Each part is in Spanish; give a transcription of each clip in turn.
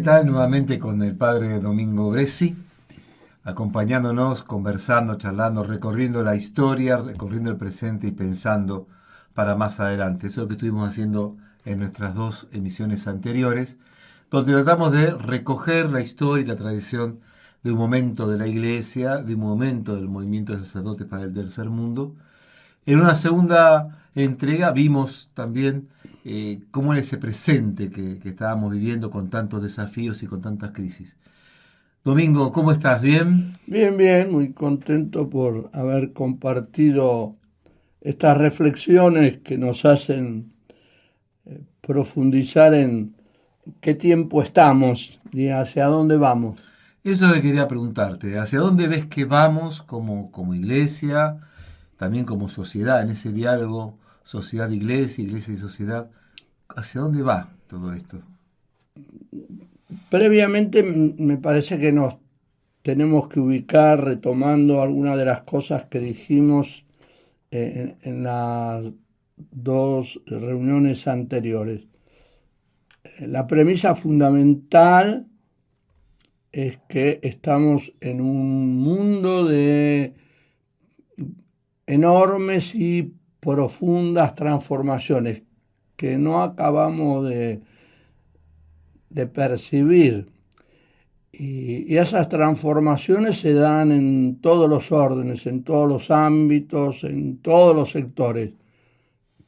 tal? Nuevamente con el padre Domingo Bressi, acompañándonos, conversando, charlando, recorriendo la historia, recorriendo el presente y pensando para más adelante. Eso es lo que estuvimos haciendo en nuestras dos emisiones anteriores, donde tratamos de recoger la historia y la tradición de un momento de la Iglesia, de un momento del movimiento de sacerdotes para el tercer mundo. En una segunda entrega vimos también cómo era ese presente que estábamos viviendo con tantos desafíos y con tantas crisis. Domingo, ¿cómo estás? ¿Bien? Bien, bien, muy contento por haber compartido estas reflexiones que nos hacen profundizar en qué tiempo estamos y hacia dónde vamos. Eso es lo que quería preguntarte. ¿Hacia dónde ves que vamos como iglesia, también como sociedad, en ese diálogo sociedad-iglesia, iglesia y sociedad? ¿Hacia dónde va todo esto? Previamente me parece que nos tenemos que ubicar retomando algunas de las cosas que dijimos en las dos reuniones anteriores. La premisa fundamental es que estamos en un mundo de enormes y profundas transformaciones que no acabamos de percibir. Y esas transformaciones se dan en todos los órdenes, en todos los ámbitos, en todos los sectores.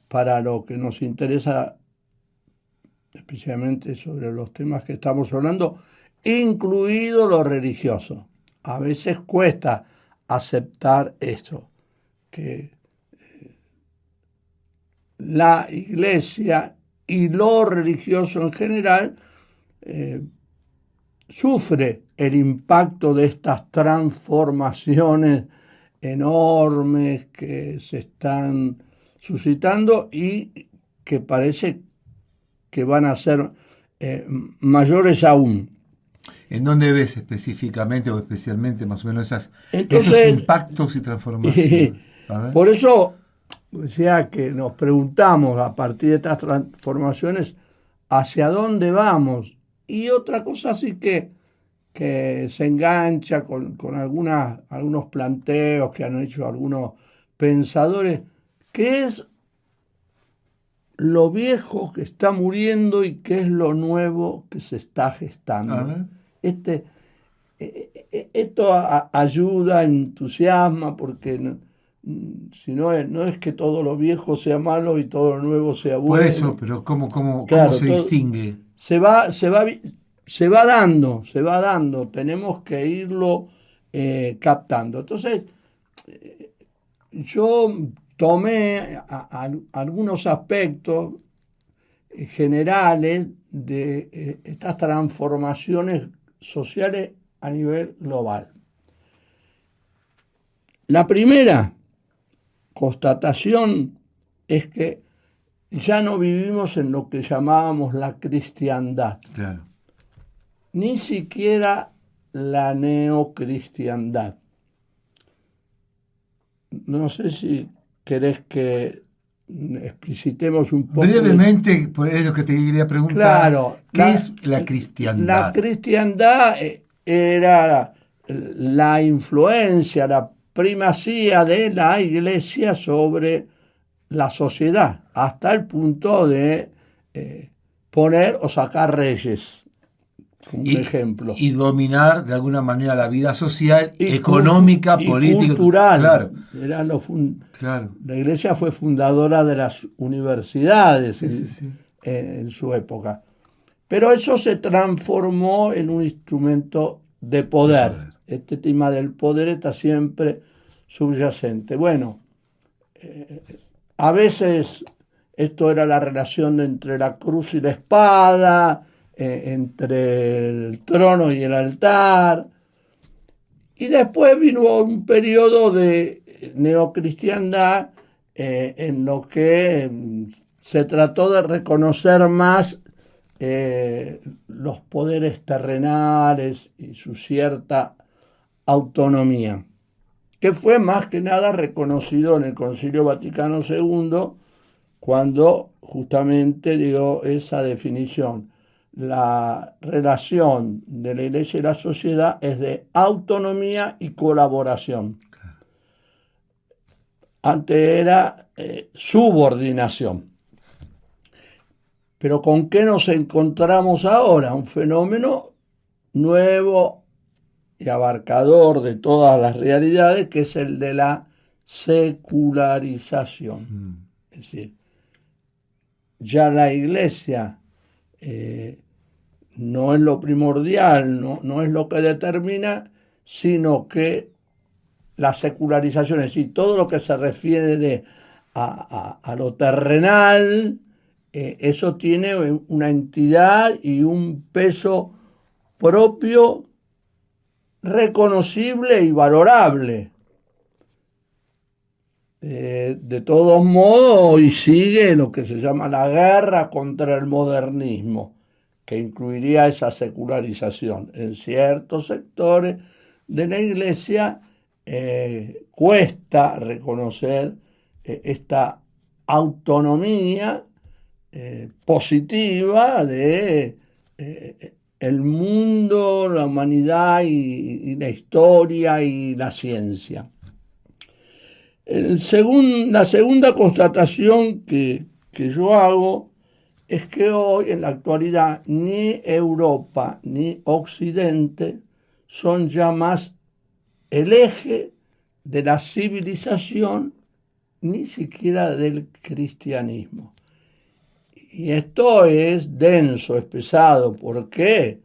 Para lo que nos interesa, especialmente sobre los temas que estamos hablando, incluido lo religioso. A veces cuesta aceptar eso, que la iglesia y lo religioso en general sufre el impacto de estas transformaciones enormes que se están suscitando y que parece que van a ser mayores aún. ¿En dónde ves específicamente o especialmente más o menos esos Entonces, impactos y transformaciones? A ver. por eso decía que nos preguntamos a partir de estas transformaciones hacia dónde vamos. Y otra cosa sí que se engancha con algunos planteos que han hecho algunos pensadores, que es lo viejo que está muriendo y qué es lo nuevo que se está A gestando. ver. Este, Esto ayuda, entusiasma, porque si no es que todo lo viejo sea malo y todo lo nuevo sea Por eso, bueno. pero ¿cómo Claro, se distingue? se va, se va, se va dando, tenemos que irlo captando. Entonces, yo tomé algunos aspectos generales de estas transformaciones sociales a nivel global. La primera constatación es que ya no vivimos en lo que llamábamos la cristiandad, Claro. ni siquiera la neocristiandad. No sé si querés que explicitemos un poco Brevemente, es lo que te quería preguntar, Claro, ¿qué es la la cristiandad? cristiandad era la influencia, la primacía de la iglesia sobre la sociedad, hasta el punto de poner o sacar reyes, como un Y, ejemplo. y dominar de alguna manera la vida social, Y, económica, y política. cultural. Claro, claro. La iglesia fue fundadora de las universidades Sí, sí, sí. en su época. Pero eso se transformó en un instrumento de De poder. poder. Este tema del poder está siempre subyacente. Bueno, a veces esto era la relación entre la cruz y la espada, entre el trono y el altar. Y después vino un periodo de neocristiandad en lo que se trató de reconocer más los poderes terrenales y su cierta autonomía, que fue más que nada reconocido en el Concilio Vaticano II cuando justamente dio esa definición. la relación de la Iglesia y la sociedad es de autonomía y colaboración. Antes era subordinación. Pero ¿con qué nos encontramos ahora? Un fenómeno nuevo y abarcador de todas las realidades, que es el de la secularización. Es decir, ya la Iglesia no es lo primordial, no es lo que determina, sino que la secularización, es decir, todo lo que se refiere a lo terrenal, eso tiene una entidad y un peso propio, reconocible y valorable. De todos modos, hoy sigue lo que se llama la guerra contra el modernismo, que incluiría esa secularización. En ciertos sectores de la Iglesia cuesta reconocer esta autonomía positiva de el mundo, la humanidad y la historia y la ciencia. La segunda constatación que yo hago es que hoy, en la actualidad, ni Europa ni Occidente son ya más el eje de la civilización, ni siquiera del cristianismo. Y esto es denso, es pesado, porque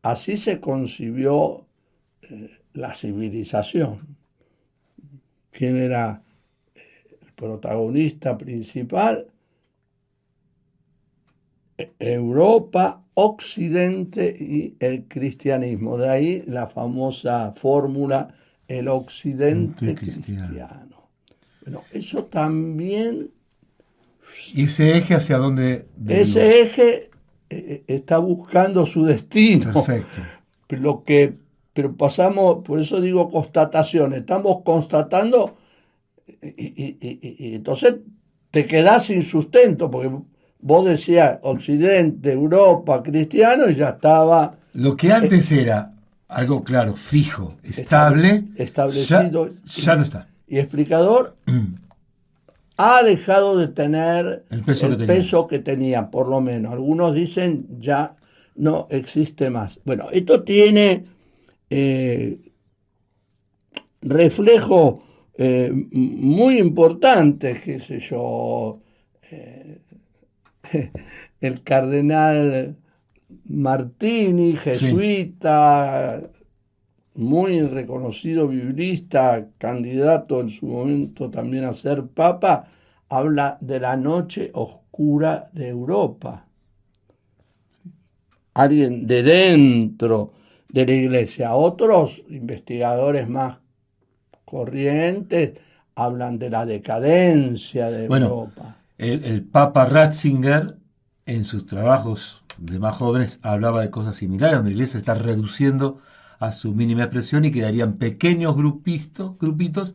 así se concibió la civilización. ¿Quién era el protagonista principal? Europa, Occidente y el cristianismo. De ahí la famosa fórmula, el Occidente cristiano. Bueno, eso también... ¿Y ese eje hacia dónde deriva? Ese eje está buscando su destino. Perfecto. Pero pasamos, por eso digo constataciones, estamos constatando y entonces te quedás sin sustento, porque vos decías Occidente, Europa, cristiano, y ya estaba... Lo que antes era algo claro, fijo, estable, establecido, ya no está. Y explicador, ha dejado de tener el peso que tenía, por lo menos. Algunos dicen ya no existe más. Bueno, esto tiene reflejos muy importantes, qué sé yo, el cardenal Martini, jesuita, sí, muy reconocido biblista, candidato en su momento también a ser papa, habla de la noche oscura de Europa. Alguien de dentro de la Iglesia. Otros investigadores más corrientes hablan de la decadencia de Europa. El Papa Ratzinger, en sus trabajos de más jóvenes, hablaba de cosas similares, donde la Iglesia está reduciendo a su mínima expresión y quedarían pequeños grupitos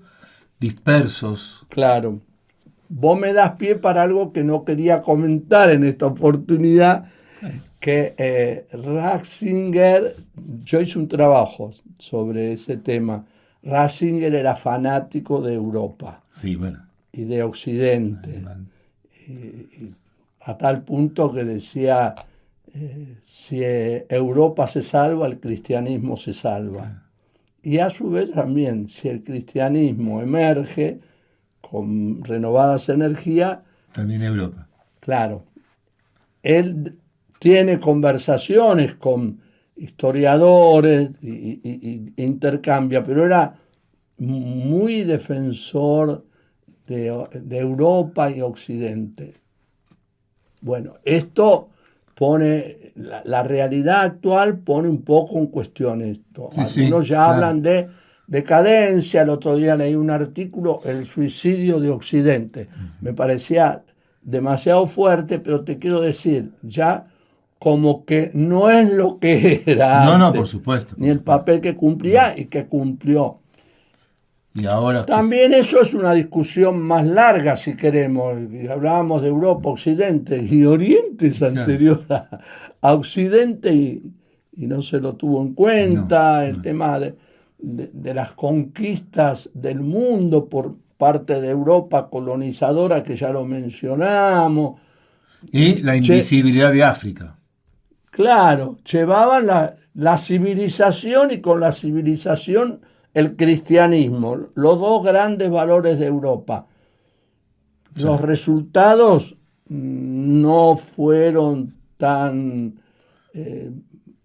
dispersos. Claro. Vos me das pie para algo que no quería comentar en esta oportunidad, que Ratzinger, yo hice un trabajo sobre ese tema. Ratzinger era fanático de Europa, sí, bueno, y de Occidente, y a tal punto que decía, si Europa se salva, el cristianismo se salva. Y a su vez también, si el cristianismo emerge con renovadas energías, también Europa. Claro, él tiene conversaciones con historiadores y intercambia, pero era muy defensor de Europa y Occidente. Bueno, esto pone, la realidad actual pone un poco en cuestión esto. Sí, Algunos ya claro. hablan de decadencia. El otro día leí un artículo, El suicidio de Occidente. Me parecía demasiado fuerte, pero te quiero decir, ya como que no es lo que era No, antes, no, por supuesto. ni el papel que cumplía y que cumplió. Y ahora... También eso es una discusión más larga, si queremos. Hablábamos de Europa, Occidente, y Oriente es anterior a Occidente y no se lo tuvo en cuenta. El tema de las conquistas del mundo por parte de Europa colonizadora, que ya lo mencionamos. Y la invisibilidad de África. Claro, llevaban la civilización y con la civilización el cristianismo, los dos grandes valores de Europa. Sí. Los resultados no fueron tan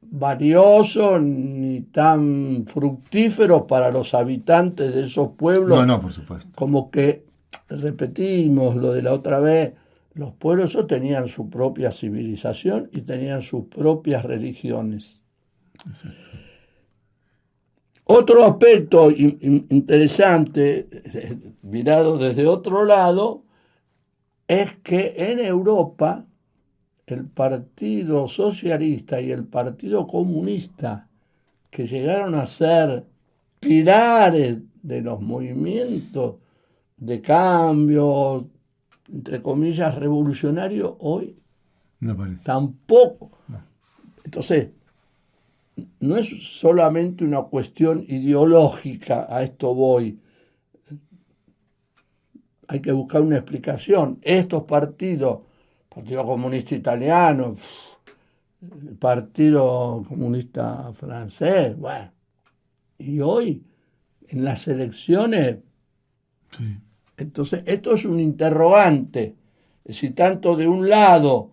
valiosos ni tan fructíferos para los habitantes de esos pueblos. No, por supuesto. Como que, repetimos lo de la otra vez, los pueblos esos tenían su propia civilización y tenían sus propias religiones. Exacto. Otro aspecto interesante, mirado desde otro lado, es que en Europa el Partido Socialista y el Partido Comunista, que llegaron a ser pilares de los movimientos de cambio, entre comillas, revolucionario, hoy No parece. tampoco. No. Entonces, no es solamente una cuestión ideológica, a esto voy. Hay que buscar una explicación. Estos partidos, Partido Comunista Italiano, el Partido Comunista Francés, bueno, y hoy en las elecciones. Sí. Entonces, esto es un interrogante. Si tanto de un lado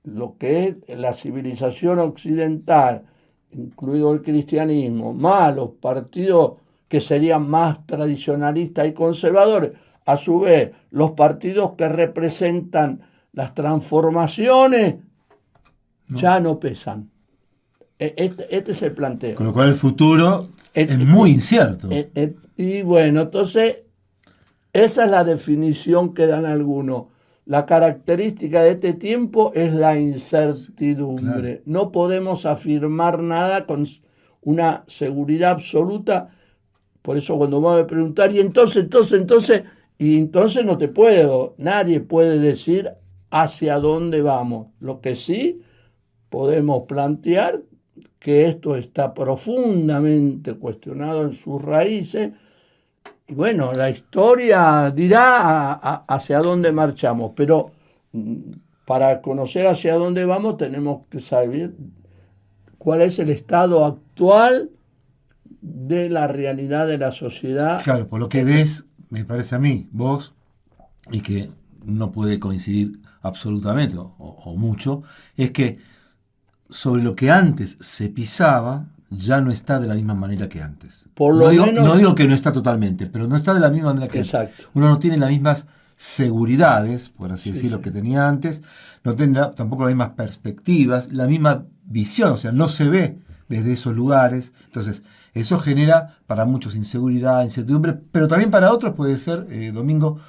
lo que es la civilización occidental, incluido el cristianismo, más los partidos que serían más tradicionalistas y conservadores, a su vez los partidos que representan las transformaciones, ya no pesan. Este es el planteo. Con lo cual el futuro es muy incierto. Y bueno, entonces esa es la definición que dan algunos. La característica de este tiempo es la incertidumbre. Claro. No podemos afirmar nada con una seguridad absoluta. Por eso cuando me preguntar, y entonces no te puedo. Nadie puede decir hacia dónde vamos. Lo que sí podemos plantear que esto está profundamente cuestionado en sus raíces. Y bueno, la historia dirá hacia dónde marchamos, pero para conocer hacia dónde vamos tenemos que saber cuál es el estado actual de la realidad de la sociedad. Claro, por lo que ves, me parece a mí, vos, y que no puede coincidir absolutamente o mucho, es que sobre lo que antes se pisaba, ya no está de la misma manera que antes. Por lo menos, no digo que no está totalmente, pero no está de la misma manera que exacto. antes. Uno no tiene las mismas seguridades, por así decirlo, que tenía antes, no tendrá tampoco las mismas perspectivas, la misma visión, o sea, no se ve desde esos lugares. Entonces, eso genera para muchos inseguridad, incertidumbre, pero también para otros puede ser, Domingo,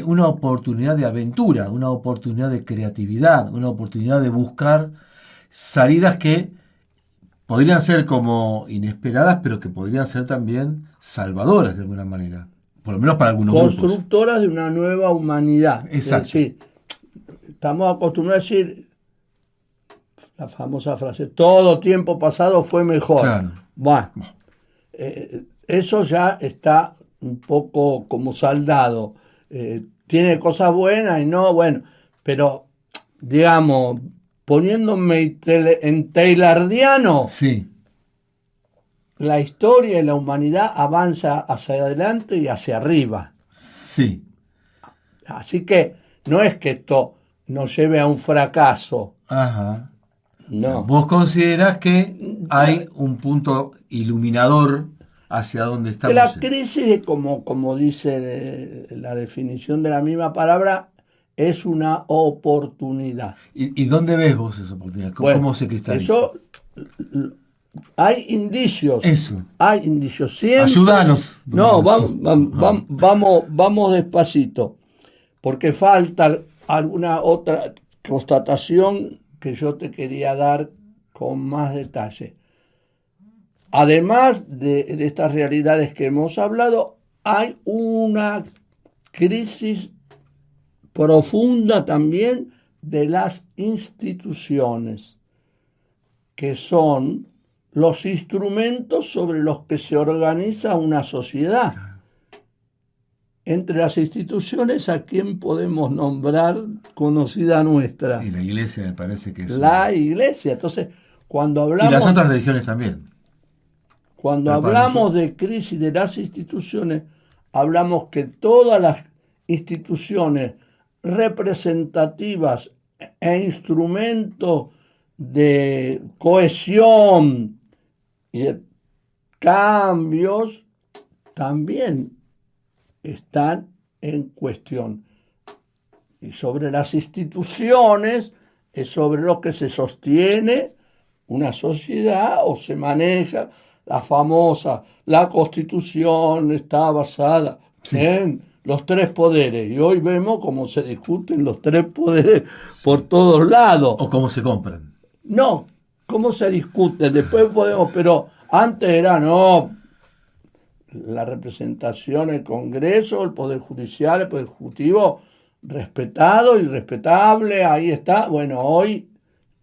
una oportunidad de aventura, una oportunidad de creatividad, una oportunidad de buscar salidas que podrían ser como inesperadas, pero que podrían ser también salvadoras de alguna manera, por lo menos para algunos constructoras grupos. De una nueva humanidad. Exacto. Es decir, estamos acostumbrados a decir la famosa frase, todo tiempo pasado fue mejor. Claro. Bueno, eso ya está un poco como saldado. Tiene cosas buenas y no, bueno, pero digamos, poniéndome en taylordiano, sí, la historia y la humanidad avanza hacia adelante y hacia arriba. Sí. Así que no es que esto nos lleve a un fracaso. Ajá. No. O sea, vos considerás que hay un punto iluminador hacia donde estamos. La crisis, como dice la definición de la misma palabra, es una oportunidad. ¿Y dónde ves vos esa oportunidad? ¿Cómo se cristaliza? Eso, hay indicios. Eso. Hay indicios. Siempre. Ayúdanos. No, vamos despacito. Porque falta alguna otra constatación que yo te quería dar con más detalle. además de estas realidades que hemos hablado, hay una crisis profunda también de las instituciones, que son los instrumentos sobre los que se organiza una sociedad. Entre las instituciones, ¿a quién podemos nombrar conocida nuestra? Y la iglesia me parece que es... La iglesia. Entonces, cuando Y las hablamos, otras religiones también. cuando Pero para hablamos nosotros- de crisis de las instituciones, hablamos que todas las instituciones representativas e instrumentos de cohesión y de cambios también están en cuestión. Y sobre las instituciones es sobre lo que se sostiene una sociedad o se maneja la famosa, la Constitución está basada en los tres poderes. Y hoy vemos cómo se discuten los tres poderes por todos lados. O cómo se compran. No, cómo se discute, después podemos, pero antes era, no, la representación, el Congreso, el Poder Judicial, el Poder Ejecutivo, respetado y respetable, ahí está. Bueno, hoy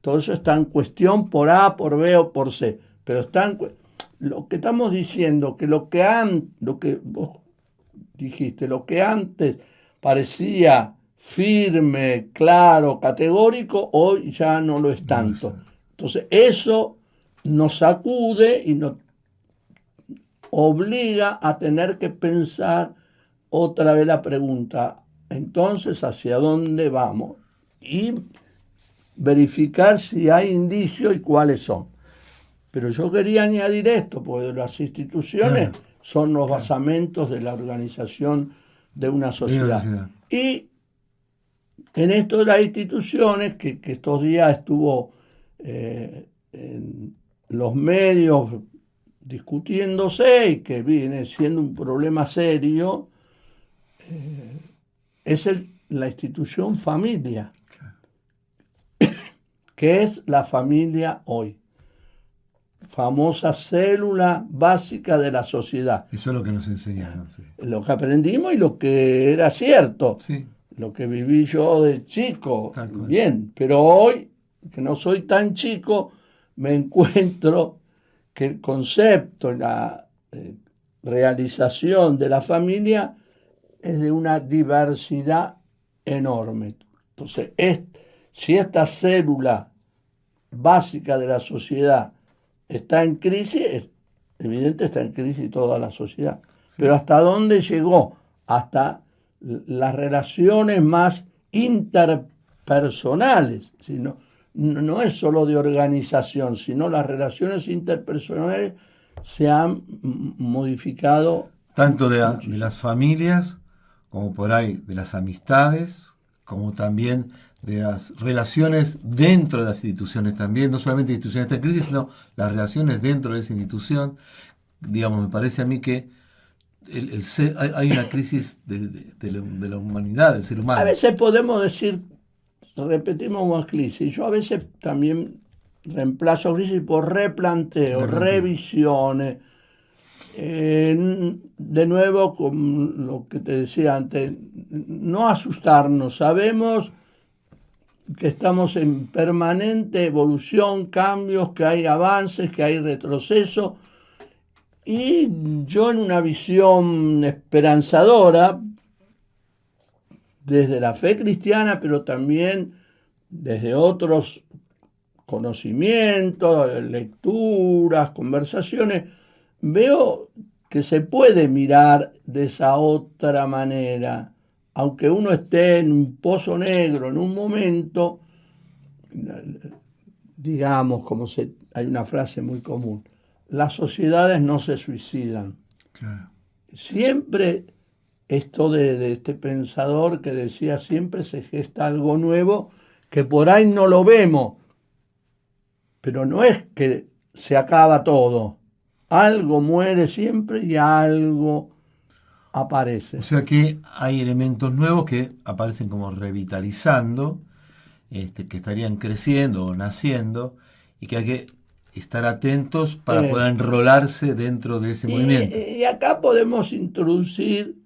todo eso está en cuestión por A, por B o por C, pero lo que estamos diciendo, que lo que vos dijiste, lo que antes parecía firme, claro, categórico, hoy ya no lo es tanto. Entonces eso nos sacude y nos obliga a tener que pensar otra vez la pregunta, entonces, ¿hacia dónde vamos? Y verificar si hay indicios y cuáles son. Pero yo quería añadir esto, porque las instituciones son los basamentos de la organización de una sociedad. Y en esto de las instituciones, que estos días estuvo en los medios discutiéndose y que viene siendo un problema serio, es la institución familia, que es la familia hoy. Famosa célula básica de la sociedad. Eso es lo que nos enseñaron. Sí. Lo que aprendimos y lo que era cierto. Sí. Lo que viví yo de chico. Bien, pero hoy, que no soy tan chico, me encuentro que el concepto y la realización de la familia es de una diversidad enorme. Entonces, si esta célula básica de la sociedad está en crisis, es evidente, está en crisis toda la sociedad. Sí. Pero ¿hasta dónde llegó? Hasta las relaciones más interpersonales. Sino, no es solo de organización, sino las relaciones interpersonales se han modificado. Tanto de las familias, como por ahí de las amistades, como también de las relaciones dentro de las instituciones también, no solamente instituciones en crisis, sino las relaciones dentro de esa institución. Digamos, me parece a mí que hay una crisis de la humanidad, del ser humano. A veces podemos decir, repetimos una crisis, yo a veces también reemplazo crisis por replanteo, revisiones. De nuevo, con lo que te decía antes, no asustarnos, sabemos que estamos en permanente evolución, cambios, que hay avances, que hay retroceso, y yo en una visión esperanzadora, desde la fe cristiana, pero también desde otros conocimientos, lecturas, conversaciones, veo que se puede mirar de esa otra manera. Aunque uno esté en un pozo negro en un momento, digamos, hay una frase muy común, las sociedades no se suicidan. Claro. Siempre esto de este pensador que decía, siempre se gesta algo nuevo que por ahí no lo vemos, pero no es que se acaba todo. Algo muere siempre y algo aparece. O sea que hay elementos nuevos que aparecen como revitalizando, que estarían creciendo o naciendo, y que hay que estar atentos para poder enrolarse dentro de ese movimiento. Y acá podemos introducir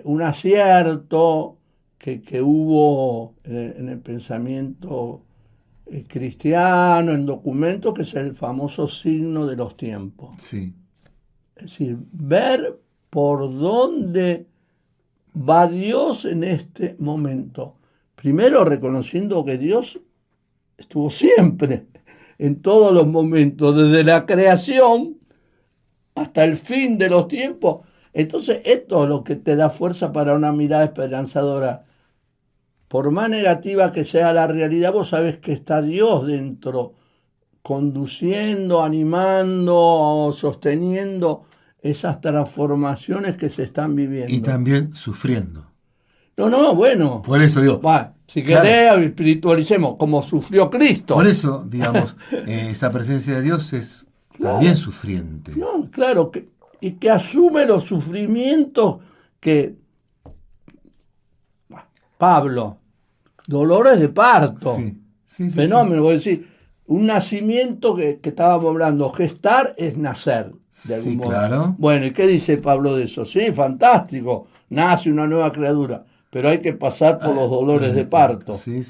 un acierto que hubo en el pensamiento cristiano, en documentos, que es el famoso signo de los tiempos. Sí, Es decir, ver por dónde va Dios en este momento. Primero reconociendo que Dios estuvo siempre, en todos los momentos, desde la creación hasta el fin de los tiempos. Entonces, esto es lo que te da fuerza para una mirada esperanzadora. Por más negativa que sea la realidad, vos sabés que está Dios dentro, conduciendo, animando, sosteniendo esas transformaciones que se están viviendo. y también sufriendo. No, bueno. Por eso digo, Va, si claro. querés, espiritualicemos, como sufrió Cristo. Por eso, digamos, esa presencia de Dios es también sufriente. No, claro, y que asume los sufrimientos que Pablo, dolores de parto, Sí, fenómeno, voy a decir, un nacimiento que estábamos hablando, gestar es nacer, de algún modo. Claro. Bueno, ¿y qué dice Pablo de eso? Sí, fantástico, nace una nueva criatura, pero hay que pasar por los dolores de parto. Sí.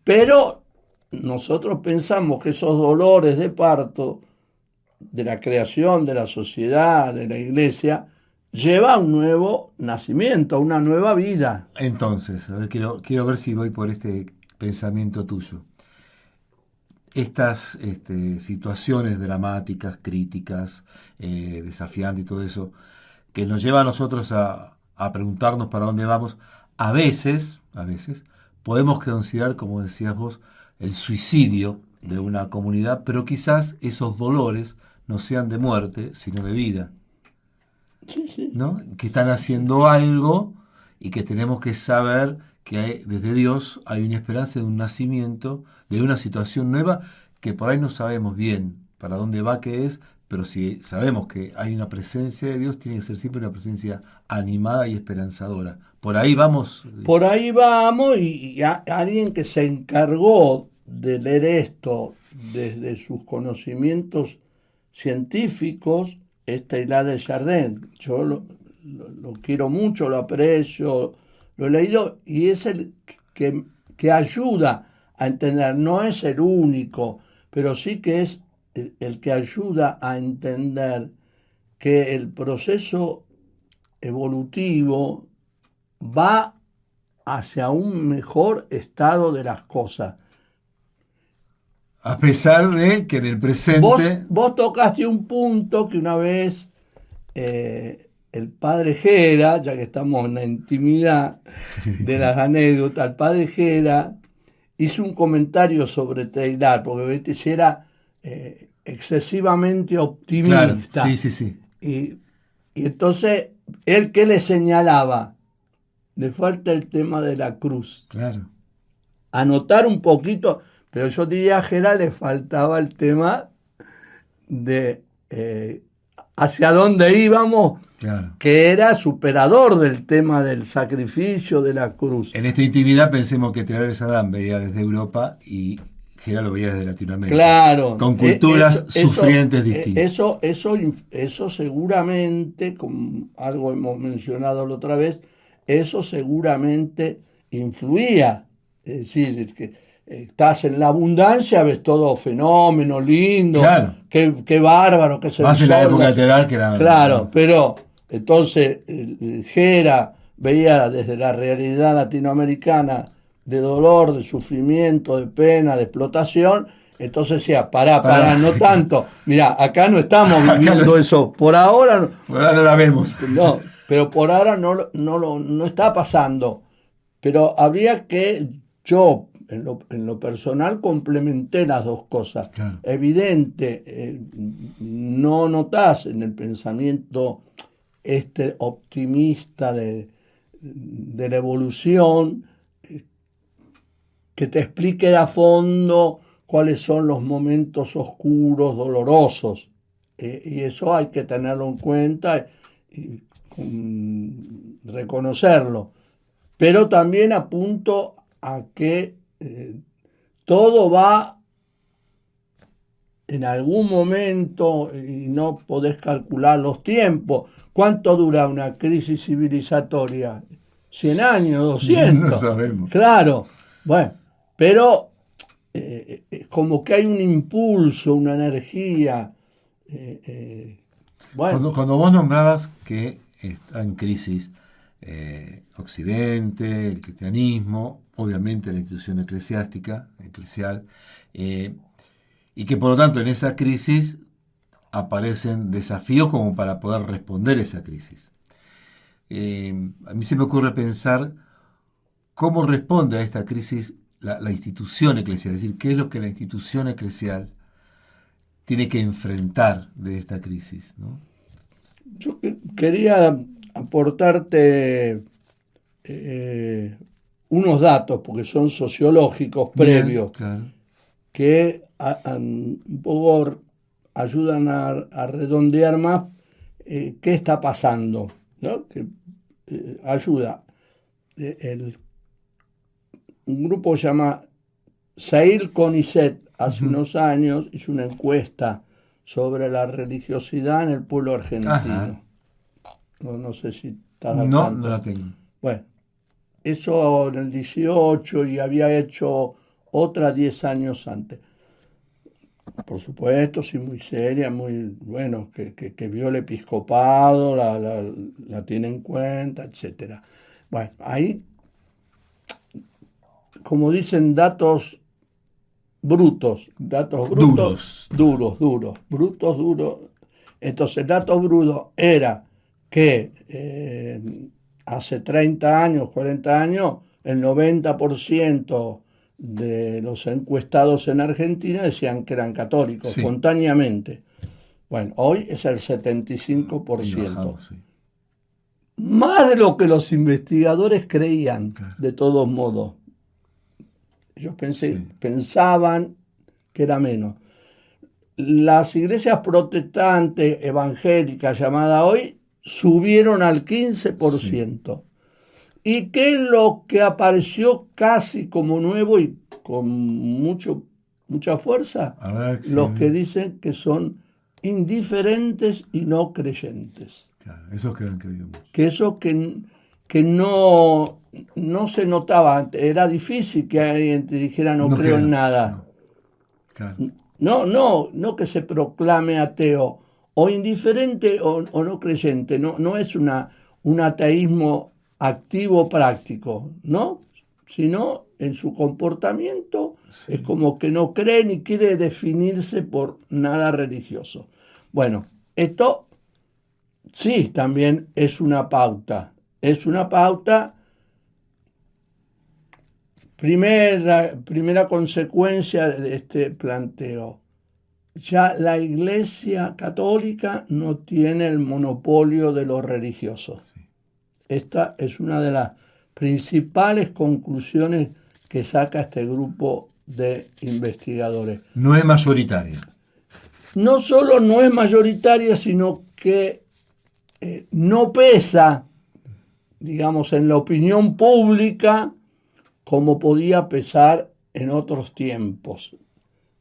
Pero nosotros pensamos que esos dolores de parto de la creación, de la sociedad, de la iglesia, lleva a un nuevo nacimiento, a una nueva vida. Entonces, a ver, quiero ver si voy por este pensamiento tuyo. Estas situaciones dramáticas, críticas, desafiantes y todo eso, que nos lleva a nosotros a preguntarnos para dónde vamos, a veces, podemos considerar, como decías vos, el suicidio de una comunidad, pero quizás esos dolores no sean de muerte, sino de vida. Sí. ¿No? Que están haciendo algo y que tenemos que saber que desde Dios hay una esperanza de un nacimiento, de una situación nueva que por ahí no sabemos bien para dónde va, qué es, pero si sabemos que hay una presencia de Dios, tiene que ser siempre una presencia animada y esperanzadora. Por ahí vamos. Por ahí vamos, y alguien que se encargó de leer esto desde sus conocimientos científicos es Teilhard de Chardin. Yo lo quiero mucho, lo aprecio, lo he leído, y es el que ayuda a entender, no es el único, pero sí que es el que ayuda a entender que el proceso evolutivo va hacia un mejor estado de las cosas. A pesar de que en el presente... Vos tocaste un punto que una vez el padre Gera, ya que estamos en la intimidad de las anécdotas, el padre Gera hizo un comentario sobre Teilhard, porque si era excesivamente optimista. Claro, sí. Y entonces, ¿él qué le señalaba? Le falta el tema de la cruz. Claro. Anotar un poquito, pero yo diría a Gera le faltaba el tema de hacia dónde íbamos, claro, que era superador del tema del sacrificio de la cruz. En esta intimidad pensemos que Teilhard de Chardin veía desde Europa y Gera lo veía desde Latinoamérica. Claro. Con culturas sufrientes distintas. Eso seguramente, como algo hemos mencionado la otra vez, eso seguramente influía. Es decir, que estás en la abundancia, ves todo fenómeno, lindo, claro, qué bárbaro, que se más en la época de Teilhard que era... Claro, pero entonces Gera veía desde la realidad latinoamericana de dolor, de sufrimiento, de pena, de explotación. Entonces decía, pará, no tanto. Mirá, acá no estamos viviendo eso. Por ahora no la vemos. No, pero por ahora no está pasando. Pero habría que, yo en lo personal complementé las dos cosas. Claro. Evidente, no notás en el pensamiento optimista de la evolución que te explique a fondo cuáles son los momentos oscuros, dolorosos. Y eso hay que tenerlo en cuenta y reconocerlo. Pero también apunto a que todo va en algún momento, y no podés calcular los tiempos, ¿cuánto dura una crisis civilizatoria? ¿100 años? No ¿200? sabemos. Claro, bueno, pero como que hay un impulso, una energía. Bueno, Cuando vos nombrabas que está en crisis Occidente, el cristianismo, obviamente la institución eclesial, eh, y que por lo tanto en esa crisis aparecen desafíos como para poder responder a esa crisis. A mí se me ocurre pensar cómo responde a esta crisis la institución eclesial, es decir, qué es lo que la institución eclesial tiene que enfrentar de esta crisis, ¿no? yo quería aportarte unos datos, porque son sociológicos Bien, previos, claro. que un poco ayudan a redondear más qué está pasando, ¿no? Que ayuda. El, un grupo se llama Sail Conicet hace Ujú. unos años hizo una encuesta sobre la religiosidad en el pueblo Ajá. argentino. No sé si estás al No, no tanto. la tengo. Bueno, eso en el 18 y había hecho otra 10 años antes. Por supuesto, sí, muy seria, muy bueno, que vio el episcopado, la tiene en cuenta, etcétera. Bueno, ahí, como dicen, datos brutos, Duros. brutos, duros. Entonces, datos brutos era que hace 30 años, 40 años, el 90% de los encuestados en Argentina decían que eran católicos, Sí. espontáneamente. Bueno, hoy es el 75%. Bajamos, sí. Más de lo que los investigadores creían, Claro. de todos modos. Ellos Sí. pensaban que era menos. Las iglesias protestantes evangélicas, llamadas hoy, subieron al 15%. ¿Y qué es lo que apareció casi como nuevo y con mucha fuerza? A ver, sí. Los que dicen que son indiferentes y no creyentes. Claro, esos que han creído mucho. Que eso que no se notaba antes. Era difícil que alguien te dijera no creo en nada. No. Claro. No que se proclame ateo o indiferente o no creyente. No es un ateísmo activo práctico, ¿no? Sino en su comportamiento Sí. es como que no cree ni quiere definirse por nada religioso. Bueno, esto sí también es una pauta. Es una pauta. Primera consecuencia de este planteo. Ya la Iglesia Católica no tiene el monopolio de los religiosos. Sí. Esta es una de las principales conclusiones que saca este grupo de investigadores. No es mayoritaria. No solo no es mayoritaria, sino que no pesa, digamos, en la opinión pública como podía pesar en otros tiempos.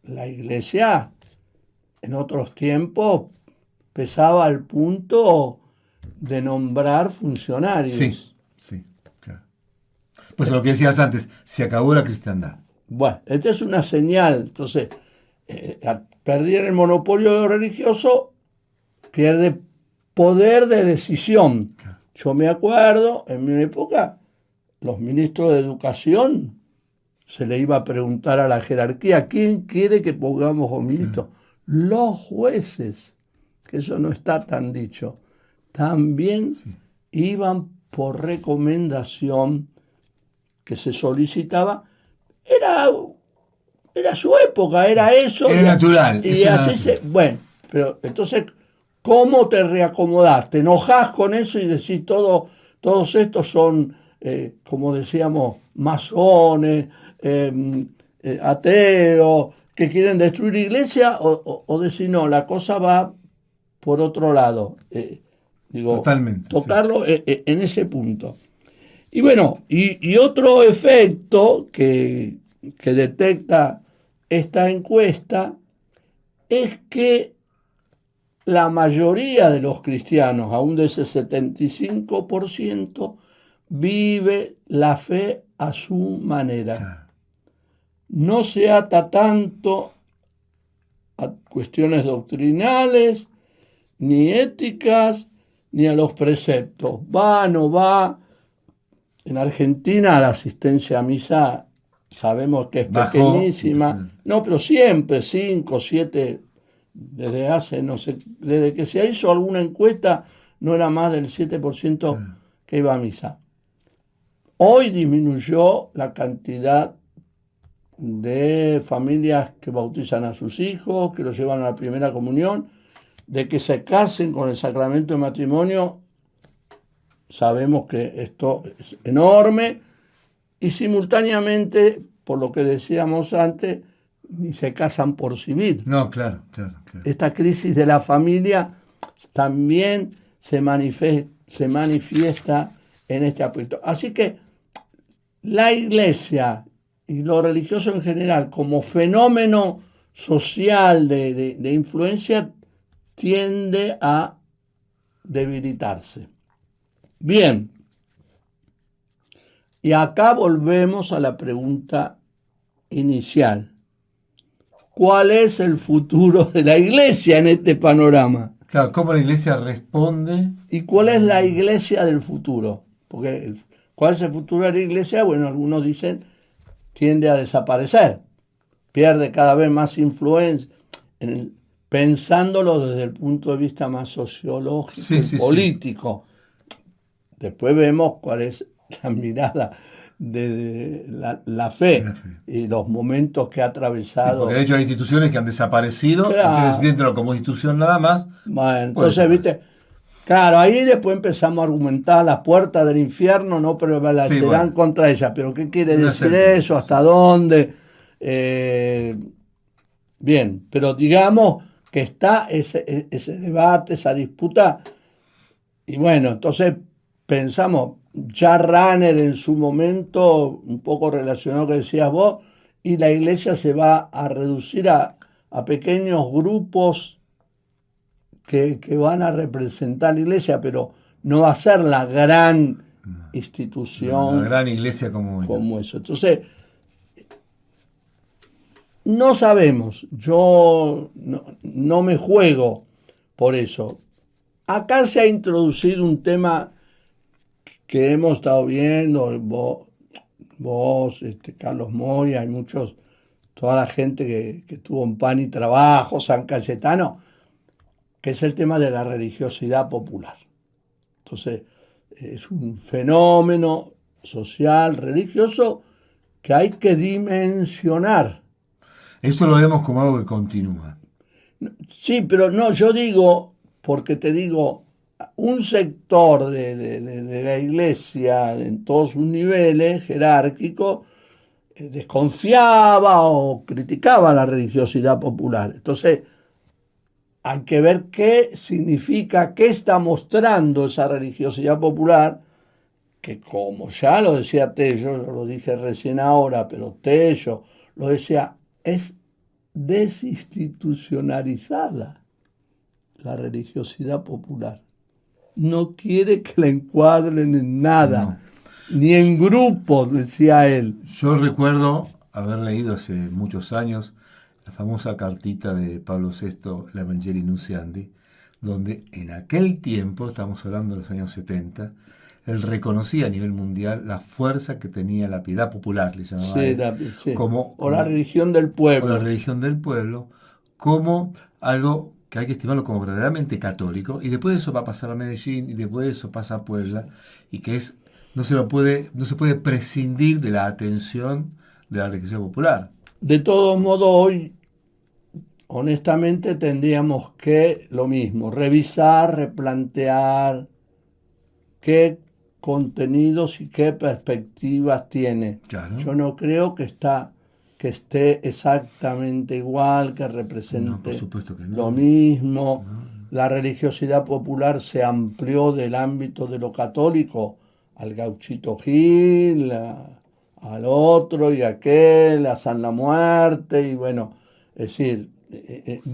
La Iglesia en otros tiempos pesaba al punto de nombrar funcionarios. Sí, claro. Pues lo que decías antes, se acabó la cristiandad. Bueno, esta es una señal. Entonces, perdieron el monopolio de lo religioso, pierde poder de decisión. Claro. Yo me acuerdo, en mi época, los ministros de educación se le iba a preguntar a la jerarquía, ¿quién quiere que pongamos como ministro? Los jueces, que eso no está tan dicho, también iban por recomendación que se solicitaba. Era su época, era eso. Era natural. Y así bueno, pero entonces, ¿cómo te reacomodás? ¿Te enojás con eso y decís todos estos son, como decíamos, masones, ateos, que quieren destruir la iglesia? O decir, no, la cosa va por otro lado. Totalmente. Tocarlo en ese punto. Y bueno, y otro efecto que detecta esta encuesta es que la mayoría de los cristianos, aún de ese 75%, vive la fe a su manera. Claro. No se ata tanto a cuestiones doctrinales, ni éticas, ni a los preceptos. Va, no va. En Argentina la asistencia a misa sabemos que es Bajó, pequeñísima. No, pero siempre, 5, 7, desde hace, no sé, desde que se hizo alguna encuesta, no era más del 7% claro. que iba a misa. Hoy disminuyó la cantidad de familias que bautizan a sus hijos, que los llevan a la primera comunión, de que se casen con el sacramento de matrimonio. Sabemos que esto es enorme y simultáneamente, por lo que decíamos antes, ni se casan por civil. No, claro, claro, claro. Esta crisis de la familia también se manifiesta en este aspecto. Así que la Iglesia y lo religioso en general, como fenómeno social de influencia, tiende a debilitarse. Bien, y acá volvemos a la pregunta inicial. ¿Cuál es el futuro de la Iglesia en este panorama? Claro, ¿cómo la iglesia responde? ¿Y cuál es la Iglesia del futuro? Porque ¿cuál es el futuro de la Iglesia? Bueno, algunos dicen tiende a desaparecer, pierde cada vez más influencia, pensándolo desde el punto de vista más sociológico Sí, y sí, sí. político. Después vemos cuál es la mirada de la fe La fe. y los momentos que ha Sí, atravesado. porque de hecho hay instituciones que han desaparecido, Claro. entonces viéndolo como institución nada más. Bueno, Puede entonces, ser. viste, claro, ahí después empezamos a argumentar las puertas del infierno, no prevalecerán Sí, bueno. contra ellas. Pero ¿qué quiere No es decir el punto, eso? sí. ¿Hasta dónde? Bien, pero digamos que está ese debate, esa disputa. Y bueno, entonces pensamos, ya Runner en su momento, un poco relacionado a lo que decías vos, y la iglesia se va a reducir a pequeños grupos que van a representar la iglesia, pero no va a ser la gran La institución gran iglesia como ella. como eso. Entonces, no sabemos, yo no me juego por eso. Acá se ha introducido un tema que hemos estado viendo, vos, Carlos Moya, hay muchos, toda la gente que tuvo en Pan y Trabajo, San Cayetano, que es el tema de la religiosidad popular. Entonces, es un fenómeno social, religioso, que hay que dimensionar. Eso lo vemos como algo que continúa. Sí, pero no, yo digo, porque te digo, un sector de la iglesia en todos sus niveles jerárquicos desconfiaba o criticaba la religiosidad popular. Entonces, hay que ver qué significa, qué está mostrando esa religiosidad popular, que como ya lo decía Tello, yo lo dije recién ahora, pero Tello lo decía, es desinstitucionalizada la religiosidad popular. No quiere que la encuadren en nada, No. ni en grupos, decía él. Yo recuerdo haber leído hace muchos años la famosa cartita de Pablo VI, la Evangelii Nuntiandi, donde en aquel tiempo, estamos hablando de los años 70, él reconocía a nivel mundial la fuerza que tenía la piedad popular, le llamaba Sí, él, sí. como, O la como- religión del o la pueblo. religión del pueblo, como algo que hay que estimarlo como verdaderamente católico, y después de eso va a pasar a Medellín, y después de eso pasa a Puebla, y que es, no se puede prescindir de la atención de la religión popular. De todos modos, hoy, honestamente, tendríamos que lo mismo, revisar, replantear qué contenidos y qué perspectivas tiene. Claro. Yo no creo que esté exactamente igual, que No, por represente supuesto que no. lo mismo. No. La religiosidad popular se amplió del ámbito de lo católico al gauchito Gil, al otro y aquel, a San la Muerte, y bueno, es decir,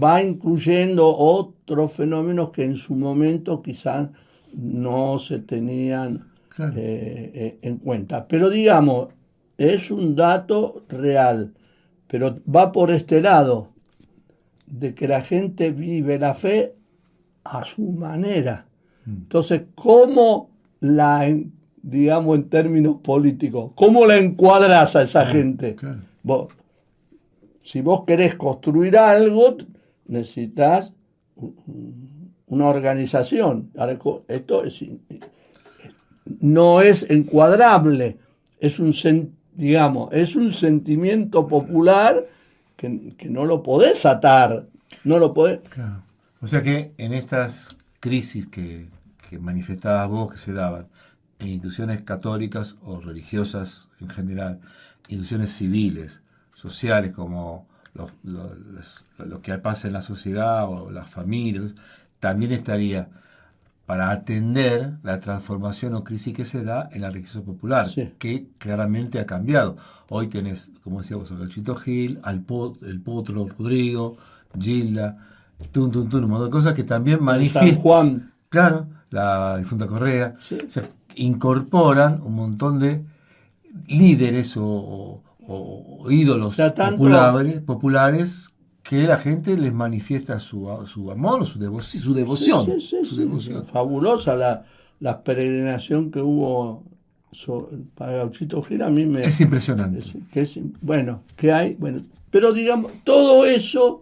va incluyendo otros fenómenos que en su momento quizás no se tenían Claro. en cuenta. Pero digamos, es un dato real, pero va por este lado, de que la gente vive la fe a su manera. Entonces, ¿cómo digamos en términos políticos, cómo la encuadras a esa gente? Claro. Si vos querés construir algo, necesitas una organización. Ahora, esto no es encuadrable, es digamos, es un sentimiento popular que no lo podés atar, no lo podés. Claro. O sea que en estas crisis que manifestabas vos, que se daban en instituciones católicas o religiosas en general, instituciones civiles, sociales, como lo que pasa en la sociedad o las familias, también estaría para atender la transformación o crisis que se da en la religiosidad popular, Sí. que claramente ha cambiado. Hoy tenés, como decíamos, a Gachito Gil, el Potro Rodrigo, Gilda, un montón de cosas que también San manifiestan. Juan, Claro, la difunta Correa. sí. O sea, incorporan un montón de líderes o ídolos O sea, tanto- populares que la gente les manifiesta su amor o su devoción. Sí, sí, sí, Su sí. devoción. Fabulosa la peregrinación que hubo para Gauchito Gil, a mí me... Es impresionante. Bueno, que hay, bueno, pero digamos, todo eso,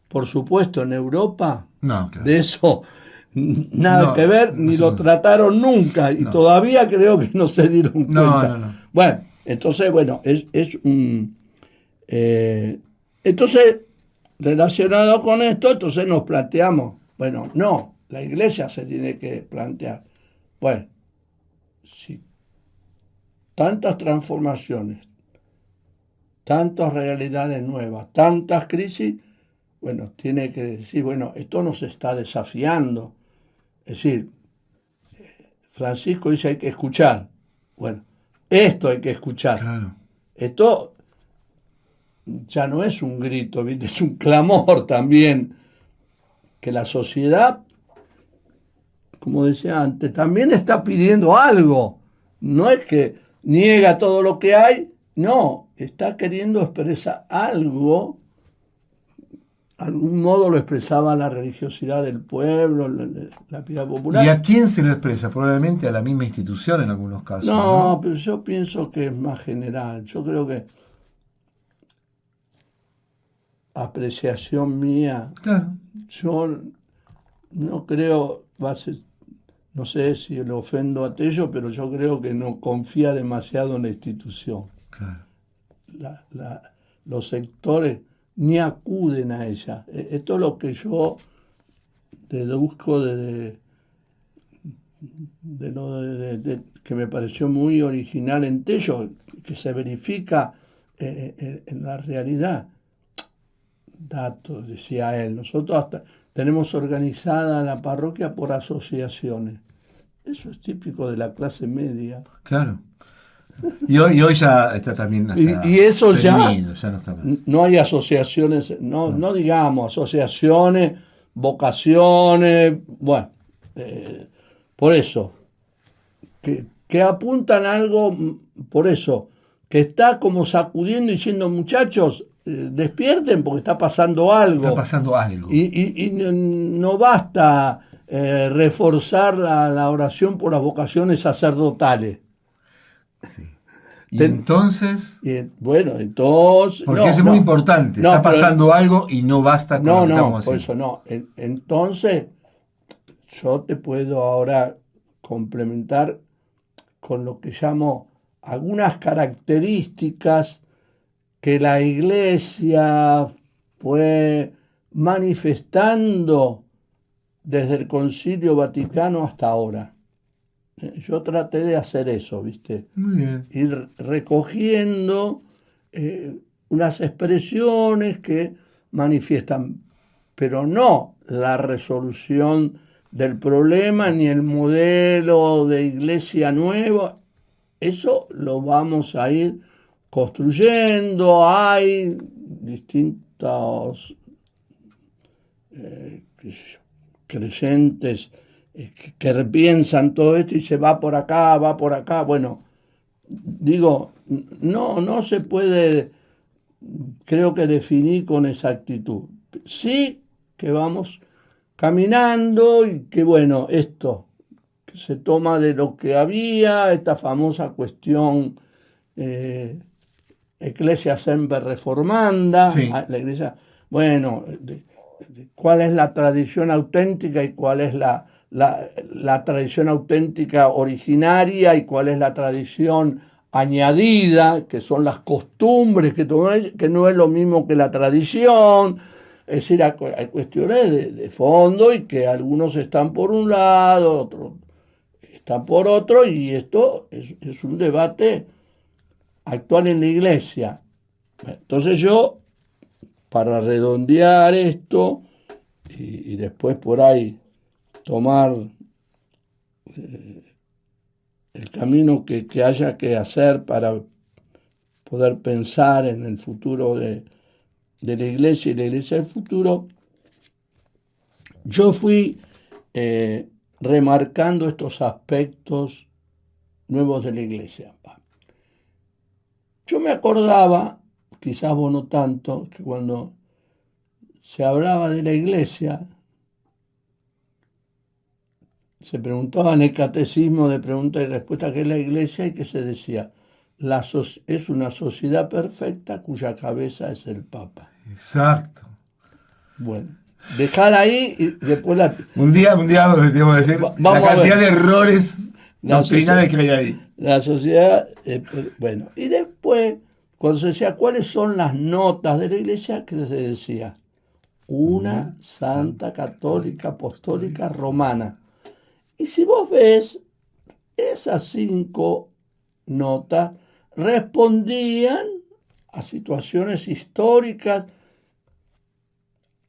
por supuesto, en Europa, No, claro. de eso nada No, que ver, no ni se lo puede. trataron nunca, y No. todavía creo que no se dieron No, cuenta. no. Bueno, entonces, bueno, es un... entonces, relacionado con esto, entonces nos planteamos, bueno, no, la iglesia se tiene que plantear, bueno, si tantas transformaciones, tantas realidades nuevas, tantas crisis, bueno, tiene que decir, bueno, esto nos está desafiando. Es decir, Francisco dice hay que escuchar. Bueno, esto hay que escuchar. Claro. Esto ya no es un grito, ¿viste? Es un clamor también, que la sociedad, como decía antes, también está pidiendo algo. No es que niega todo lo que hay, no, está queriendo expresar algo. De algún modo lo expresaba la religiosidad del pueblo, la piedad popular. ¿Y a quién se lo expresa? Probablemente a la misma institución en algunos casos. No, pero yo pienso que es más general. Yo creo que apreciación mía, Claro. yo no creo, no sé si le ofendo a Tello, pero yo creo que no confía demasiado en la institución. Claro. Los sectores ni acuden a ella. Esto es lo que yo deduzco de que me pareció muy original en Tello, que se verifica en la realidad. Datos, decía él, nosotros hasta tenemos organizada la parroquia por asociaciones. Eso es típico de la clase media. Claro. Y hoy ya está también hasta Y eso ya prevenido, ya no está más. no hay asociaciones, no digamos asociaciones, vocaciones, bueno, por eso, que apuntan algo, por eso, que está como sacudiendo y diciendo, muchachos, despierten porque está pasando algo. Está pasando algo. Y no basta reforzar la oración por las vocaciones sacerdotales. Sí. Y entonces, Bueno, entonces... porque es muy importante, No, está pero- pasando algo y no basta con lo que estamos por haciendo. eso no. Entonces, yo te puedo ahora complementar con lo que llamo algunas características que la Iglesia fue manifestando desde el Concilio Vaticano hasta ahora. Yo traté de hacer eso, ¿viste? Muy bien. Ir recogiendo unas expresiones que manifiestan, pero no la resolución del problema ni el modelo de iglesia nueva. Eso lo vamos a ir construyendo. Hay distintos qué sé yo, creyentes que piensan todo esto y se va por acá, va por acá. Bueno, digo, no se puede, creo que definir con exactitud. Sí que vamos caminando y que bueno, esto que se toma de lo que había, esta famosa cuestión Ecclesia Semper Reformanda, Sí, la iglesia, bueno, cuál es la tradición auténtica y cuál es la tradición auténtica originaria y cuál es la tradición añadida, que son las costumbres, que no es lo mismo que la tradición. Es decir, hay cuestiones de fondo y que algunos están por un lado, otros están por otro, y esto es un debate actual en la iglesia. Entonces yo, para redondear esto y después por ahí tomar el camino que haya que hacer para poder pensar en el futuro de la iglesia y la iglesia del futuro, yo fui remarcando estos aspectos nuevos de la iglesia. Yo me acordaba, quizás vos no tanto, que cuando se hablaba de la iglesia, se preguntaba en el catecismo de pregunta y respuesta qué es la iglesia y que se decía, es una sociedad perfecta cuya cabeza es el Papa. exacto. Bueno, dejar ahí y después Un día, digamos, decir la vamos a cantidad de ver. errores La doctrinales sociedad, que hay ahí. la sociedad bueno, y después, cuando se decía cuáles son las notas de la iglesia, ¿qué se decía? Una santa católica apostólica romana. Y si vos ves, esas 5 notas respondían a situaciones históricas,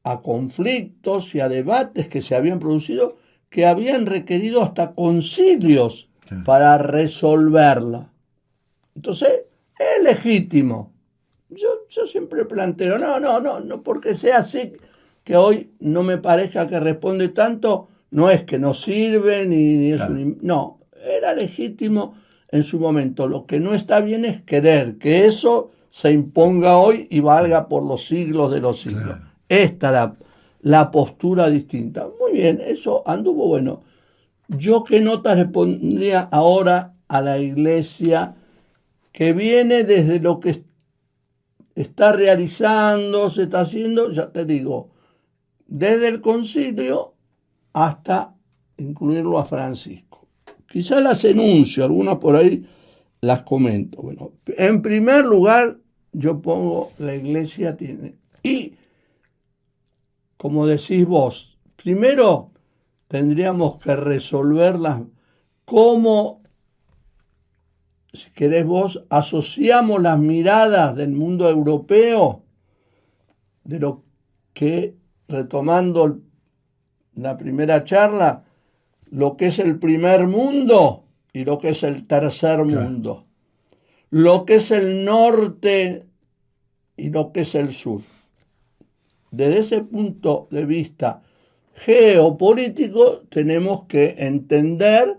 a conflictos y a debates que se habían producido, que habían requerido hasta concilios para resolverla. Entonces, es legítimo. Yo siempre planteo, no, porque sea así, que hoy no me parezca que responde tanto, no es que no sirve, ni es Claro. no, era legítimo en su momento. Lo que no está bien es querer que eso se imponga hoy y valga por los siglos de los siglos. Claro. Esta la postura distinta. Muy bien, eso anduvo bueno. ¿Yo qué notas le pondría ahora a la iglesia que viene desde lo que está realizando, se está haciendo, ya te digo, desde el concilio hasta incluirlo a Francisco? Quizás las enuncio, algunas por ahí las comento. Bueno, en primer lugar, yo pongo la iglesia tiene. Y, como decís vos, primero tendríamos que resolverlas cómo, si querés vos, asociamos las miradas del mundo europeo de lo que, retomando la primera charla, lo que es el primer mundo y lo que es el tercer mundo, lo que es el norte y lo que es el sur. Desde ese punto de vista geopolítico tenemos que entender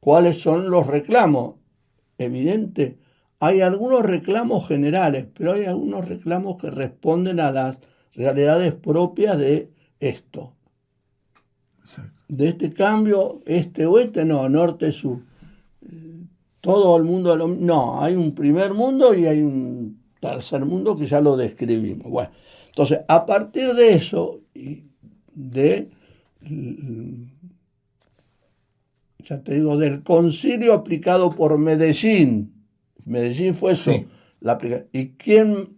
cuáles son los reclamos. Evidente, hay algunos reclamos generales, pero hay algunos reclamos que responden a las realidades propias de esto. Exacto. De este cambio, este-oeste, no, norte-sur. Todo el mundo, no, hay un primer mundo y hay un tercer mundo que ya lo describimos. Bueno, entonces, a partir de eso, ya te digo, del concilio aplicado por Medellín. Medellín fue eso, Sí. la aplicación.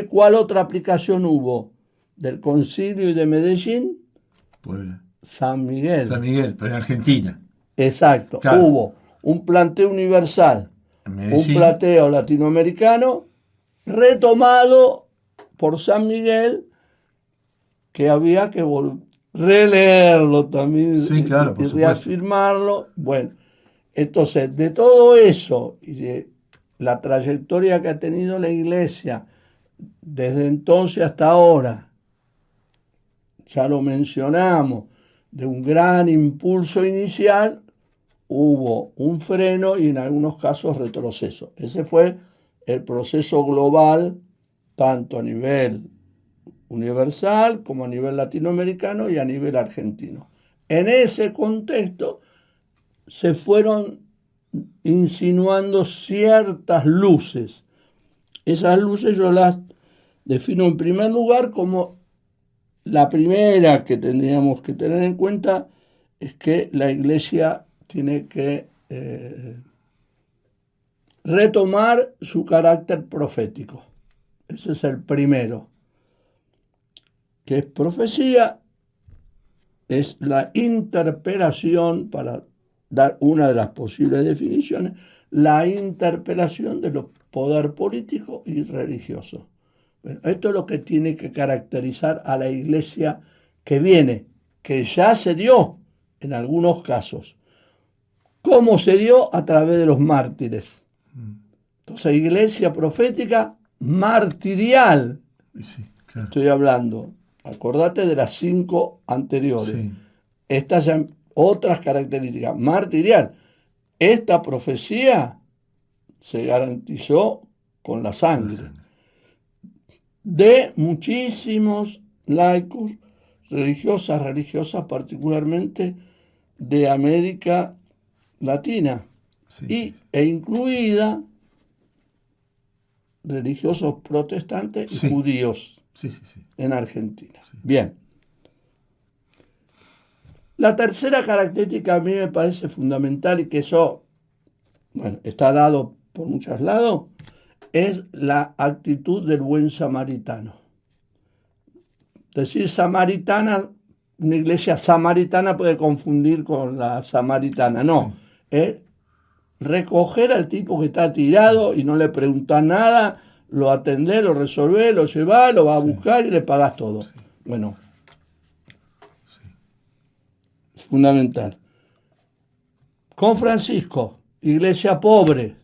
¿Cuál otra aplicación hubo del concilio y de Medellín? Puebla. San Miguel. San Miguel, pero en Argentina. Exacto. Claro. Hubo un planteo universal, En un Medellín. planteo latinoamericano, retomado por San Miguel, que había que releerlo también Sí, claro, por y supuesto. reafirmarlo. Bueno, entonces, de todo eso y de la trayectoria que ha tenido la iglesia desde entonces hasta ahora, ya lo mencionamos, de un gran impulso inicial, hubo un freno y en algunos casos retroceso. Ese fue el proceso global, tanto a nivel universal como a nivel latinoamericano y a nivel argentino. En ese contexto se fueron insinuando ciertas luces. Esas luces yo las defino en primer lugar como la primera que tendríamos que tener en cuenta es que la Iglesia tiene que retomar su carácter profético. Ese es el primero. ¿Qué es profecía? Es la interpelación, para dar una de las posibles definiciones, la interpelación de los poder político y religioso. Bueno, esto es lo que tiene que caracterizar a la Iglesia que viene, que ya se dio en algunos casos. ¿Cómo se dio? A través de los mártires. Entonces, Iglesia profética martirial. Sí, claro. Estoy hablando. Acordate de las 5 anteriores. Sí. Estas ya otras características. Martirial. Esta profecía se garantizó con la sangre de muchísimos laicos, religiosas, particularmente de América Latina, Sí. e incluida religiosos protestantes y Sí. judíos Sí. en Argentina. Bien. La tercera característica a mí me parece fundamental y que eso, bueno, está dado por muchos lados, es la actitud del buen samaritano. Decir samaritana, una iglesia samaritana puede confundir con la samaritana. No, es recoger al tipo que está tirado y no le preguntás nada, lo atendés, lo resolvés, lo llevás, lo vas a buscar y le pagás todo. Bueno, fundamental. Con Francisco, iglesia pobre,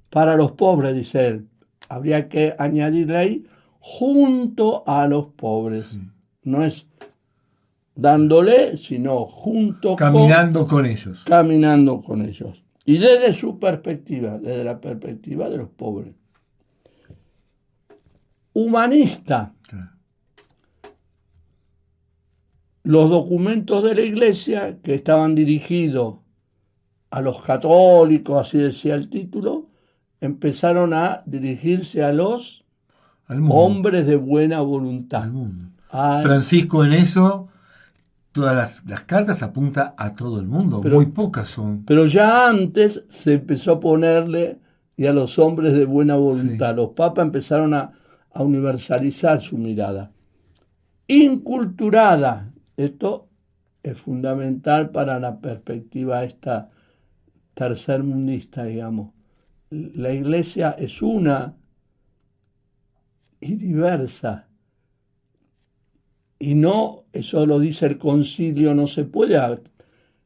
para los pobres, dice él. Habría que añadirle ahí, junto a los pobres. No es dándole, sino junto caminando con ellos. Caminando con ellos. Y desde su perspectiva, desde la perspectiva de los pobres. Humanista. Claro. Los documentos de la Iglesia que estaban dirigidos a los católicos, así decía el título, empezaron a dirigirse a los hombres de buena voluntad. Al mundo. Francisco en eso, todas las cartas apuntan a todo el mundo, muy pocas son. Pero ya antes se empezó a ponerle y a los hombres de buena voluntad. Los papas empezaron a universalizar su mirada. Inculturada. Esto es fundamental para la perspectiva esta tercermundista, digamos. La Iglesia es una y diversa. Y no, eso lo dice el concilio, no se puede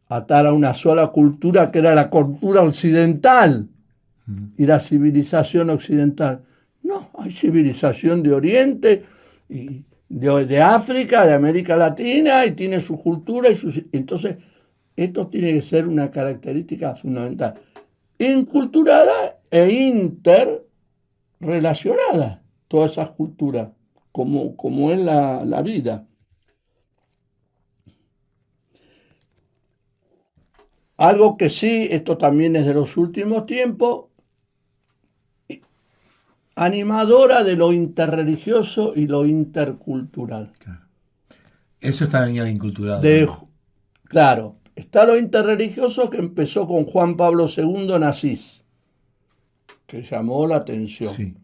atar a una sola cultura que era la cultura occidental y la civilización occidental. No, hay civilización de Oriente y de África, de América Latina, y tiene su cultura y sus... Entonces, esto tiene que ser una característica fundamental. Inculturada e interrelacionada, todas esas culturas, como es la vida. Algo que sí, esto también es de los últimos tiempos, animadora de lo interreligioso y lo intercultural. Claro. Eso está bien inculturado. Claro, está lo interreligioso que empezó con Juan Pablo II en Asís, que llamó la atención. Sí.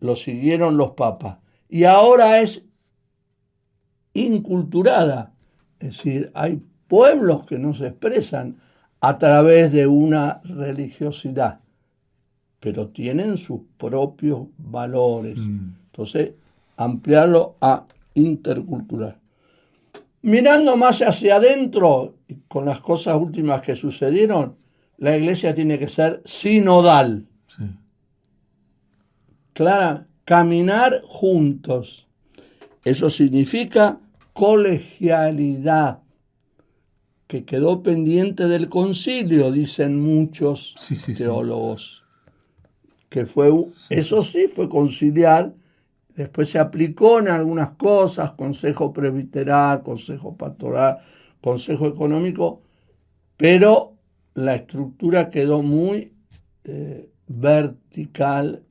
Lo siguieron los papas. Y ahora es inculturada. Es decir, hay pueblos que no se expresan a través de una religiosidad, pero tienen sus propios valores. Entonces, ampliarlo a intercultural. Mirando más hacia adentro, con las cosas últimas que sucedieron, la Iglesia tiene que ser sinodal. Sí. Clara, caminar juntos. Eso significa colegialidad, que quedó pendiente del concilio, dicen muchos Sí, sí, sí. teólogos, que eso sí fue conciliar, después se aplicó en algunas cosas, consejo presbiteral, consejo pastoral, consejo económico, pero la estructura quedó muy vertical,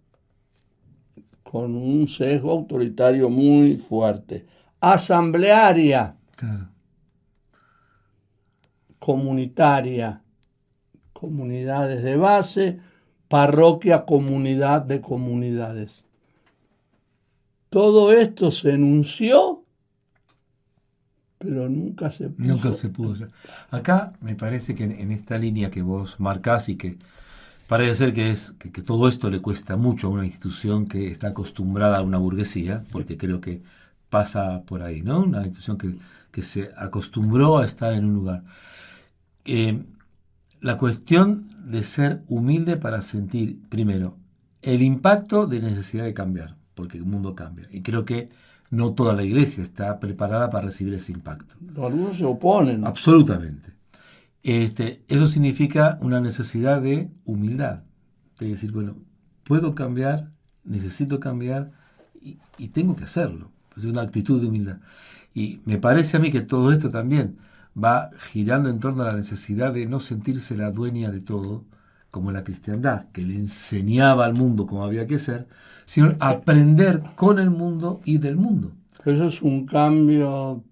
con un sesgo autoritario muy fuerte. Asamblearia, Claro. comunitaria, comunidades de base, parroquia, comunidad de comunidades. Todo esto se enunció, pero nunca se puso. Nunca se pudo hacer. Acá me parece que en esta línea que vos marcás y que parece ser que todo esto le cuesta mucho a una institución que está acostumbrada a una burguesía, porque creo que pasa por ahí, ¿no? Una institución que se acostumbró a estar en un lugar. La cuestión de ser humilde para sentir, primero, el impacto de necesidad de cambiar, porque el mundo cambia. Y creo que no toda la iglesia está preparada para recibir ese impacto. Algunos se oponen. Absolutamente. Eso significa una necesidad de humildad, de decir, bueno, puedo cambiar, necesito cambiar y tengo que hacerlo. Es una actitud de humildad. Y me parece a mí que todo esto también va girando en torno a la necesidad de no sentirse la dueña de todo, como la cristiandad, que le enseñaba al mundo cómo había que ser, sino aprender con el mundo y del mundo. Eso es un cambio.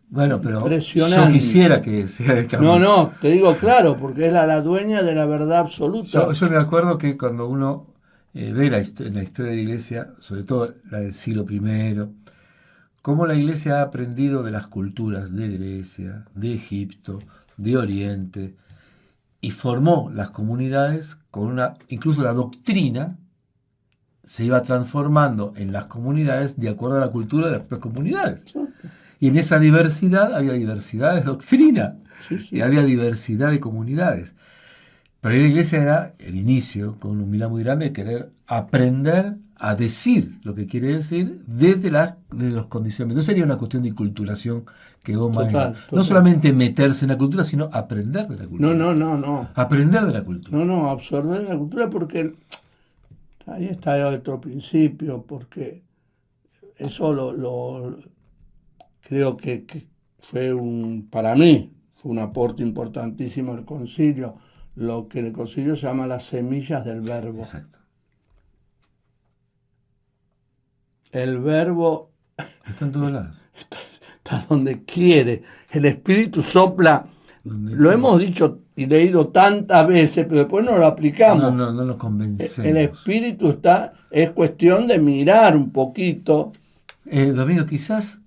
Bueno, pero impresionante. yo quisiera que sea el cambio. No, te digo claro, porque es la dueña de la verdad absoluta. Yo me acuerdo que cuando uno ve en la historia de la iglesia, sobre todo la del siglo I, cómo la iglesia ha aprendido de las culturas de Grecia, de Egipto, de Oriente, y formó las comunidades con incluso la doctrina se iba transformando en las comunidades de acuerdo a la cultura de las propias comunidades. Y en esa diversidad había diversidad de doctrina, Sí. y había diversidad de comunidades. Pero ahí la iglesia era el inicio, con una humildad muy grande, de querer aprender a decir lo que quiere decir desde los condicionamientos. No sería una cuestión de inculturación que vos manejas. No solamente meterse en la cultura, sino aprender de la cultura. No. Aprender de la cultura. No, absorber la cultura, porque ahí está otro principio, porque eso creo que para mí, fue un aporte importantísimo al concilio, lo que el concilio se llama las semillas del verbo. Exacto. El verbo está en todos lados. Está donde quiere. El Espíritu sopla. Lo hemos dicho y leído tantas veces, pero después no lo aplicamos. No nos convencemos. El Espíritu es cuestión de mirar un poquito. Domingo, quizás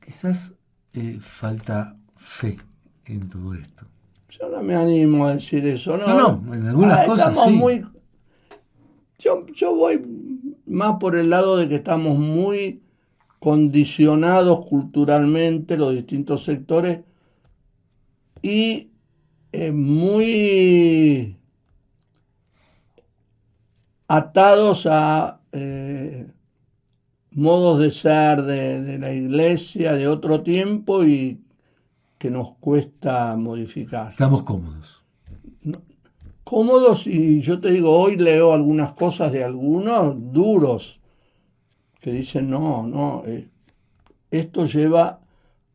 falta fe en todo esto. Yo no me animo a decir eso. No, en algunas cosas sí. Yo voy más por el lado de que estamos muy condicionados culturalmente, los distintos sectores, y muy atados a modos de ser de la iglesia de otro tiempo y que nos cuesta modificar. Estamos cómodos. Cómodos, y yo te digo, hoy leo algunas cosas de algunos duros que dicen, no, esto lleva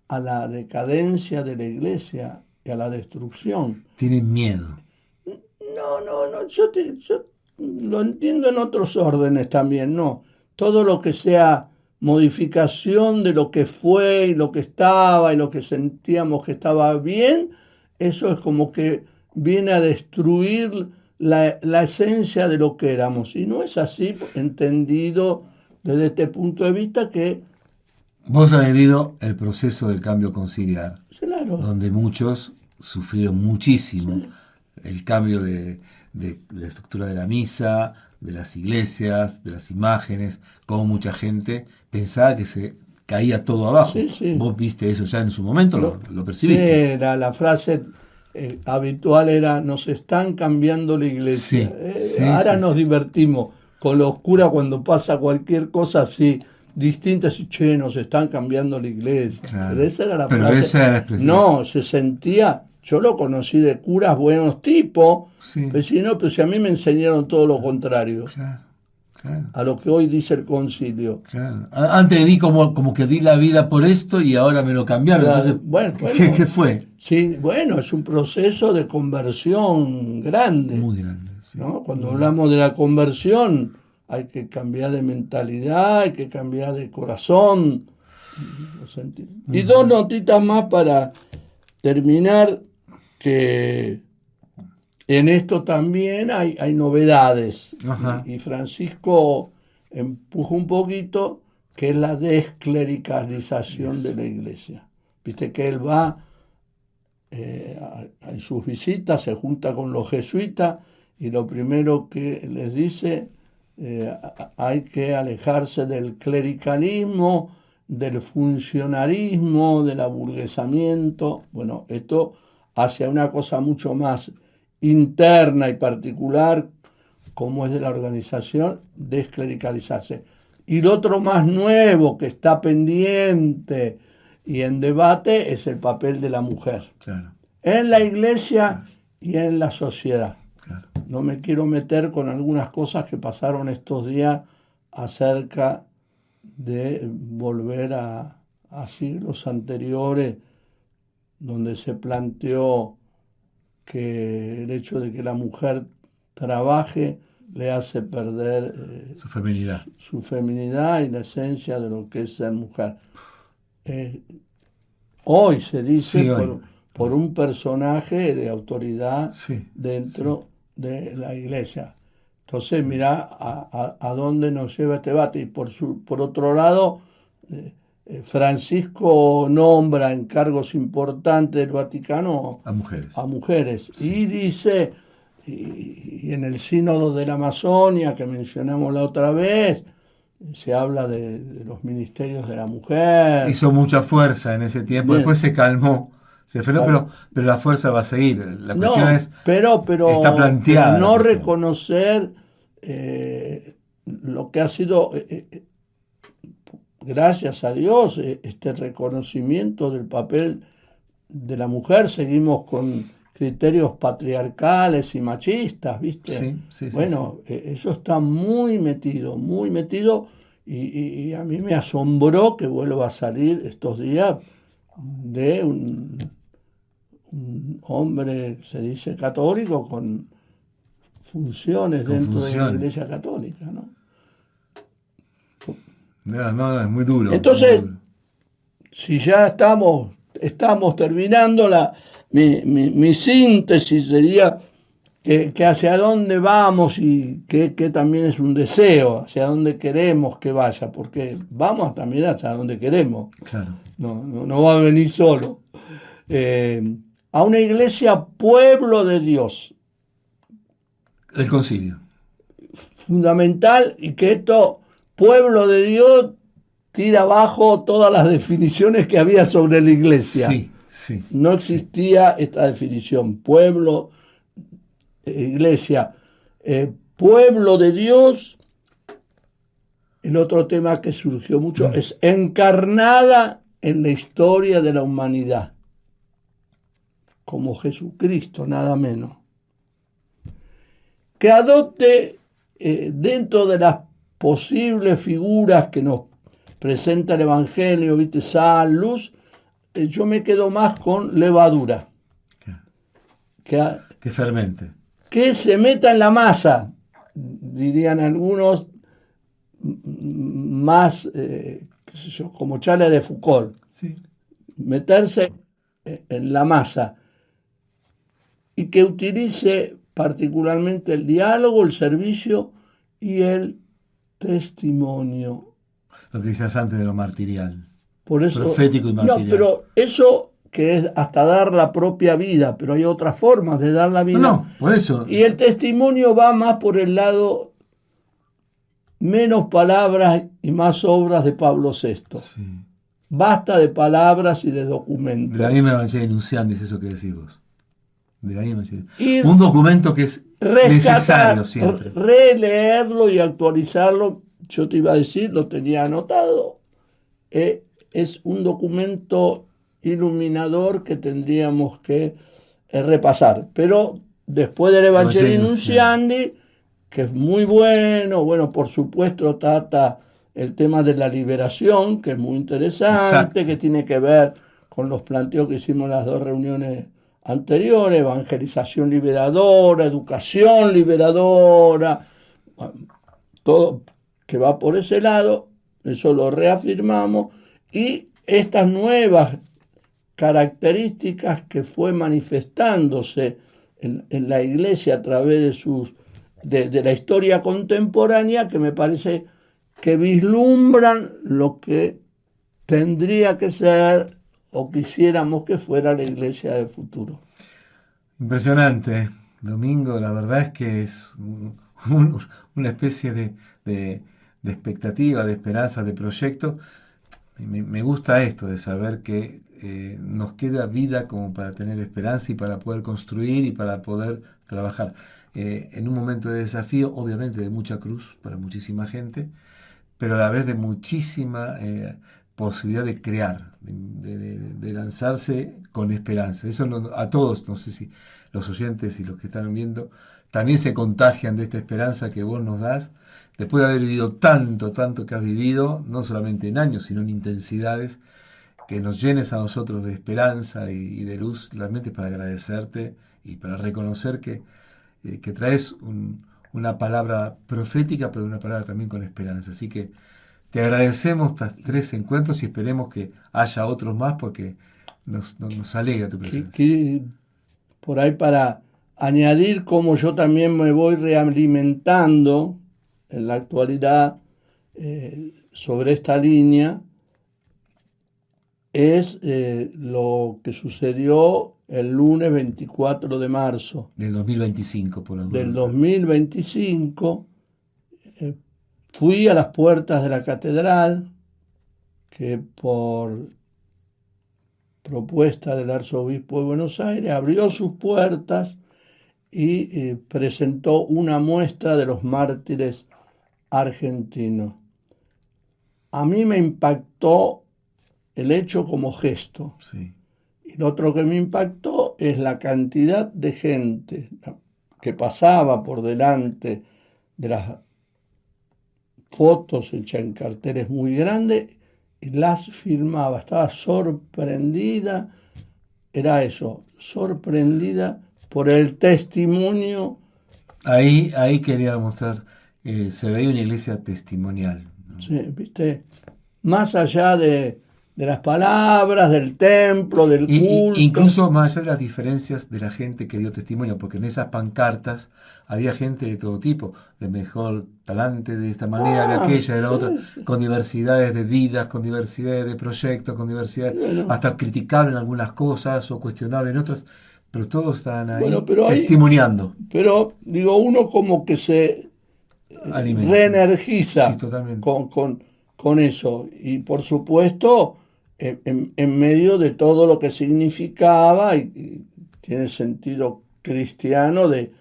a la decadencia de la iglesia y a la destrucción. Tienen miedo. No, yo lo entiendo en otros órdenes también, no. Todo lo que sea modificación de lo que fue y lo que estaba y lo que sentíamos que estaba bien, eso es como que viene a destruir la esencia de lo que éramos. Y no es así, entendido desde este punto de vista que... Vos has vivido el proceso del cambio conciliar, claro, donde muchos sufrieron muchísimo el cambio de la estructura de la misa, de las iglesias, de las imágenes, como mucha gente pensaba que se caía todo abajo. Sí. Vos viste eso ya en su momento, lo percibiste. Era la frase habitual era, nos están cambiando la iglesia. Ahora nos divertimos con los curas cuando pasa cualquier cosa así distintas y che, nos están cambiando la iglesia. Claro. Pero esa era la Pero frase. esa era la expresión. No, se sentía, yo lo conocí de curas buenos tipos, Sí. pero si no, pero si a mí me enseñaron todo lo contrario Claro, claro, a lo que hoy dice el concilio. claro. Antes di como que di la vida por esto y ahora me lo cambiaron. Claro, Entonces, bueno, ¿qué fue? Sí, bueno, es un proceso de conversión grande, Muy grande. Sí. ¿no? Cuando hablamos de la conversión, hay que cambiar de mentalidad, hay que cambiar de corazón. Y dos notitas más para terminar, que en esto también hay novedades. Ajá. Y Francisco empuja un poquito, que es la desclericalización de la iglesia. Viste que él va en sus visitas, se junta con los jesuitas y lo primero que les dice, hay que alejarse del clericalismo, del funcionarismo, del aburguesamiento. Bueno, esto hacia una cosa mucho más interna y particular, como es de la organización, desclericalizarse. Y lo otro más nuevo que está pendiente y en debate es el papel de la mujer Claro, en la iglesia y en la sociedad. claro. No me quiero meter con algunas cosas que pasaron estos días acerca de volver a siglos anteriores, donde se planteó que el hecho de que la mujer trabaje le hace perder Su feminidad. su feminidad y la esencia de lo que es ser mujer. Hoy se dice Sí, hoy. por un personaje de autoridad Sí, dentro de la iglesia. Entonces, mirá a dónde nos lleva este debate. Y por otro lado, Francisco nombra en cargos importantes del Vaticano a mujeres. a mujeres. Y dice, y en el sínodo de la Amazonia que mencionamos la otra vez, se habla de los ministerios de la mujer. Hizo mucha fuerza en ese tiempo, Bien. después se calmó, se frenó, Claro. pero la fuerza va a seguir. La No, cuestión es, pero está planteada la no cuestión. reconocer lo que ha sido, gracias a Dios, este reconocimiento del papel de la mujer. Seguimos con criterios patriarcales y machistas, ¿viste? Sí, sí, sí, Bueno, eso está muy metido, y a mí me asombró que vuelva a salir estos días de un hombre, se dice católico, con funciones Con dentro de la funciones. Iglesia Católica, ¿no? No, es muy duro. Entonces, muy duro. Si ya estamos terminando, mi síntesis sería que hacia dónde vamos y que también es un deseo, hacia dónde queremos que vaya, porque vamos también hacia donde queremos, Claro. no va a venir solo. A una iglesia pueblo de Dios, El concilio. fundamental, y que esto, pueblo de Dios, tira abajo todas las definiciones que había sobre la iglesia. Sí, sí. No existía esta definición, pueblo, iglesia, pueblo de Dios. El otro tema que surgió mucho es encarnada en la historia de la humanidad, como Jesucristo, nada menos. Que adopte dentro de las posibles figuras que nos presenta el Evangelio, ¿viste? Sal, luz, yo me quedo más con levadura. Que fermente. Que se meta en la masa, dirían algunos, más, qué sé yo, como Charles de Foucault. Sí. Meterse en la masa y que utilice particularmente el diálogo, el servicio y el testimonio. Lo que decías antes de lo martirial. Por eso, Profético y martirial. no, pero eso que es hasta dar la propia vida, pero hay otras formas de dar la vida. No, por eso. Y el testimonio va más por el lado menos palabras y más obras de Pablo VI. Sí. Basta de palabras y de documentos. De la misma Evangelio Nunciandi es eso que decís vos. De la misma Evangelio. Y Un documento que es necesario siempre. releerlo y actualizarlo yo te iba a decir, lo tenía anotado, es un documento iluminador que tendríamos que repasar. Pero después del Evangelii Evangelio, sí. Nunciandi, que es muy bueno, bueno, por supuesto trata el tema de la liberación, que es muy interesante, Exacto. que tiene que ver con los planteos que hicimos en las dos reuniones anteriores, evangelización liberadora, educación liberadora, todo que va por ese lado, eso lo reafirmamos, y estas nuevas características que fue manifestándose en la iglesia a través de la historia contemporánea, que me parece que vislumbran lo que tendría que ser o quisiéramos que fuera la iglesia del futuro. Impresionante, Domingo. La verdad es que es una especie de expectativa, de esperanza, de proyecto. Me gusta esto de saber que nos queda vida como para tener esperanza y para poder construir y para poder trabajar. En un momento de desafío, obviamente de mucha cruz para muchísima gente, pero a la vez de muchísima posibilidad de crear, de lanzarse con esperanza. Eso a todos, no sé si los oyentes y los que están viendo, también se contagian de esta esperanza que vos nos das, después de haber vivido tanto, tanto que has vivido, no solamente en años, sino en intensidades, que nos llenes a nosotros de esperanza y de luz, realmente es para agradecerte y para reconocer que traes una palabra profética, pero una palabra también con esperanza. Así que te agradecemos estos 3 encuentros y esperemos que haya otros más porque nos alegra tu presencia. Por ahí para añadir cómo yo también me voy realimentando en la actualidad sobre esta línea, es lo que sucedió el lunes 24 de marzo Del 2025, por la del duda. 2025. Fui a las puertas de la catedral, que por propuesta del arzobispo de Buenos Aires abrió sus puertas y presentó una muestra de los mártires argentinos. A mí me impactó el hecho como gesto. Sí. Y lo otro que me impactó es la cantidad de gente que pasaba por delante de las fotos hechas en carteles muy grandes y las filmaba. Estaba sorprendida, era eso, sorprendida por el testimonio. Ahí quería mostrar, se veía una iglesia testimonial, ¿no? Sí, ¿viste? Más allá de las palabras, del templo, del culto. Incluso más allá de las diferencias de la gente que dio testimonio, porque en esas pancartas había gente de todo tipo, de mejor talante, de esta manera, de aquella, de la otra, Sí. con diversidades de vidas, con diversidades de proyectos, con diversidades, Bueno, hasta criticables en algunas cosas o questionables en otras, pero todos estaban bueno, ahí pero ahí, testimoniando. pero digo, uno como que se Alimento. Sí, reenergiza totalmente. con eso. Y por supuesto, en medio de todo lo que significaba, y tiene sentido cristiano de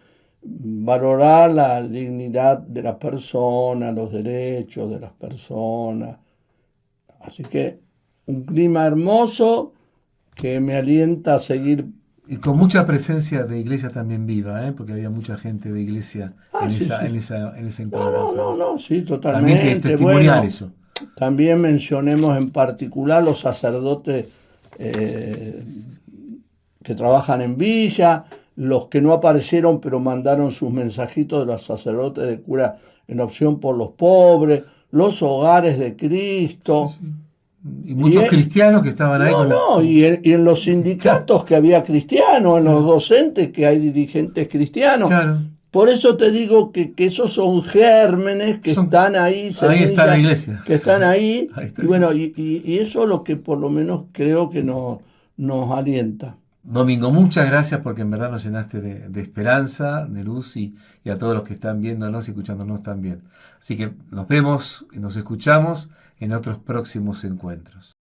valorar la dignidad de la persona, los derechos de las personas. Así que un clima hermoso que me alienta a seguir. Y con mucha presencia de iglesia también viva, ¿eh? Porque había mucha gente de iglesia Ah, sí, sí. en ese No, encuentro, no, no, ¿sabes? no, sí, También que es totalmente. testimonial Bueno, eso. también mencionemos en particular los sacerdotes eh, que trabajan en Villa, los que no aparecieron pero mandaron sus mensajitos de los sacerdotes de cura en opción por los pobres, los hogares de Sí, Cristo. sí. Y Y, muchos cristianos que estaban ahí no, como, no, y en los claro, sindicatos que había cristianos, en los claro, docentes que hay dirigentes cristianos. claro. Por eso te digo que esos son gérmenes que Son, están ahí, ahí está la semillas iglesia. que están ahí, Ahí está y la bueno, iglesia. y eso es lo que por lo menos creo que nos alienta. Domingo, muchas gracias porque en verdad nos llenaste de esperanza, de luz y a todos los que están viéndonos y escuchándonos también. Así que nos vemos y nos escuchamos en otros próximos encuentros.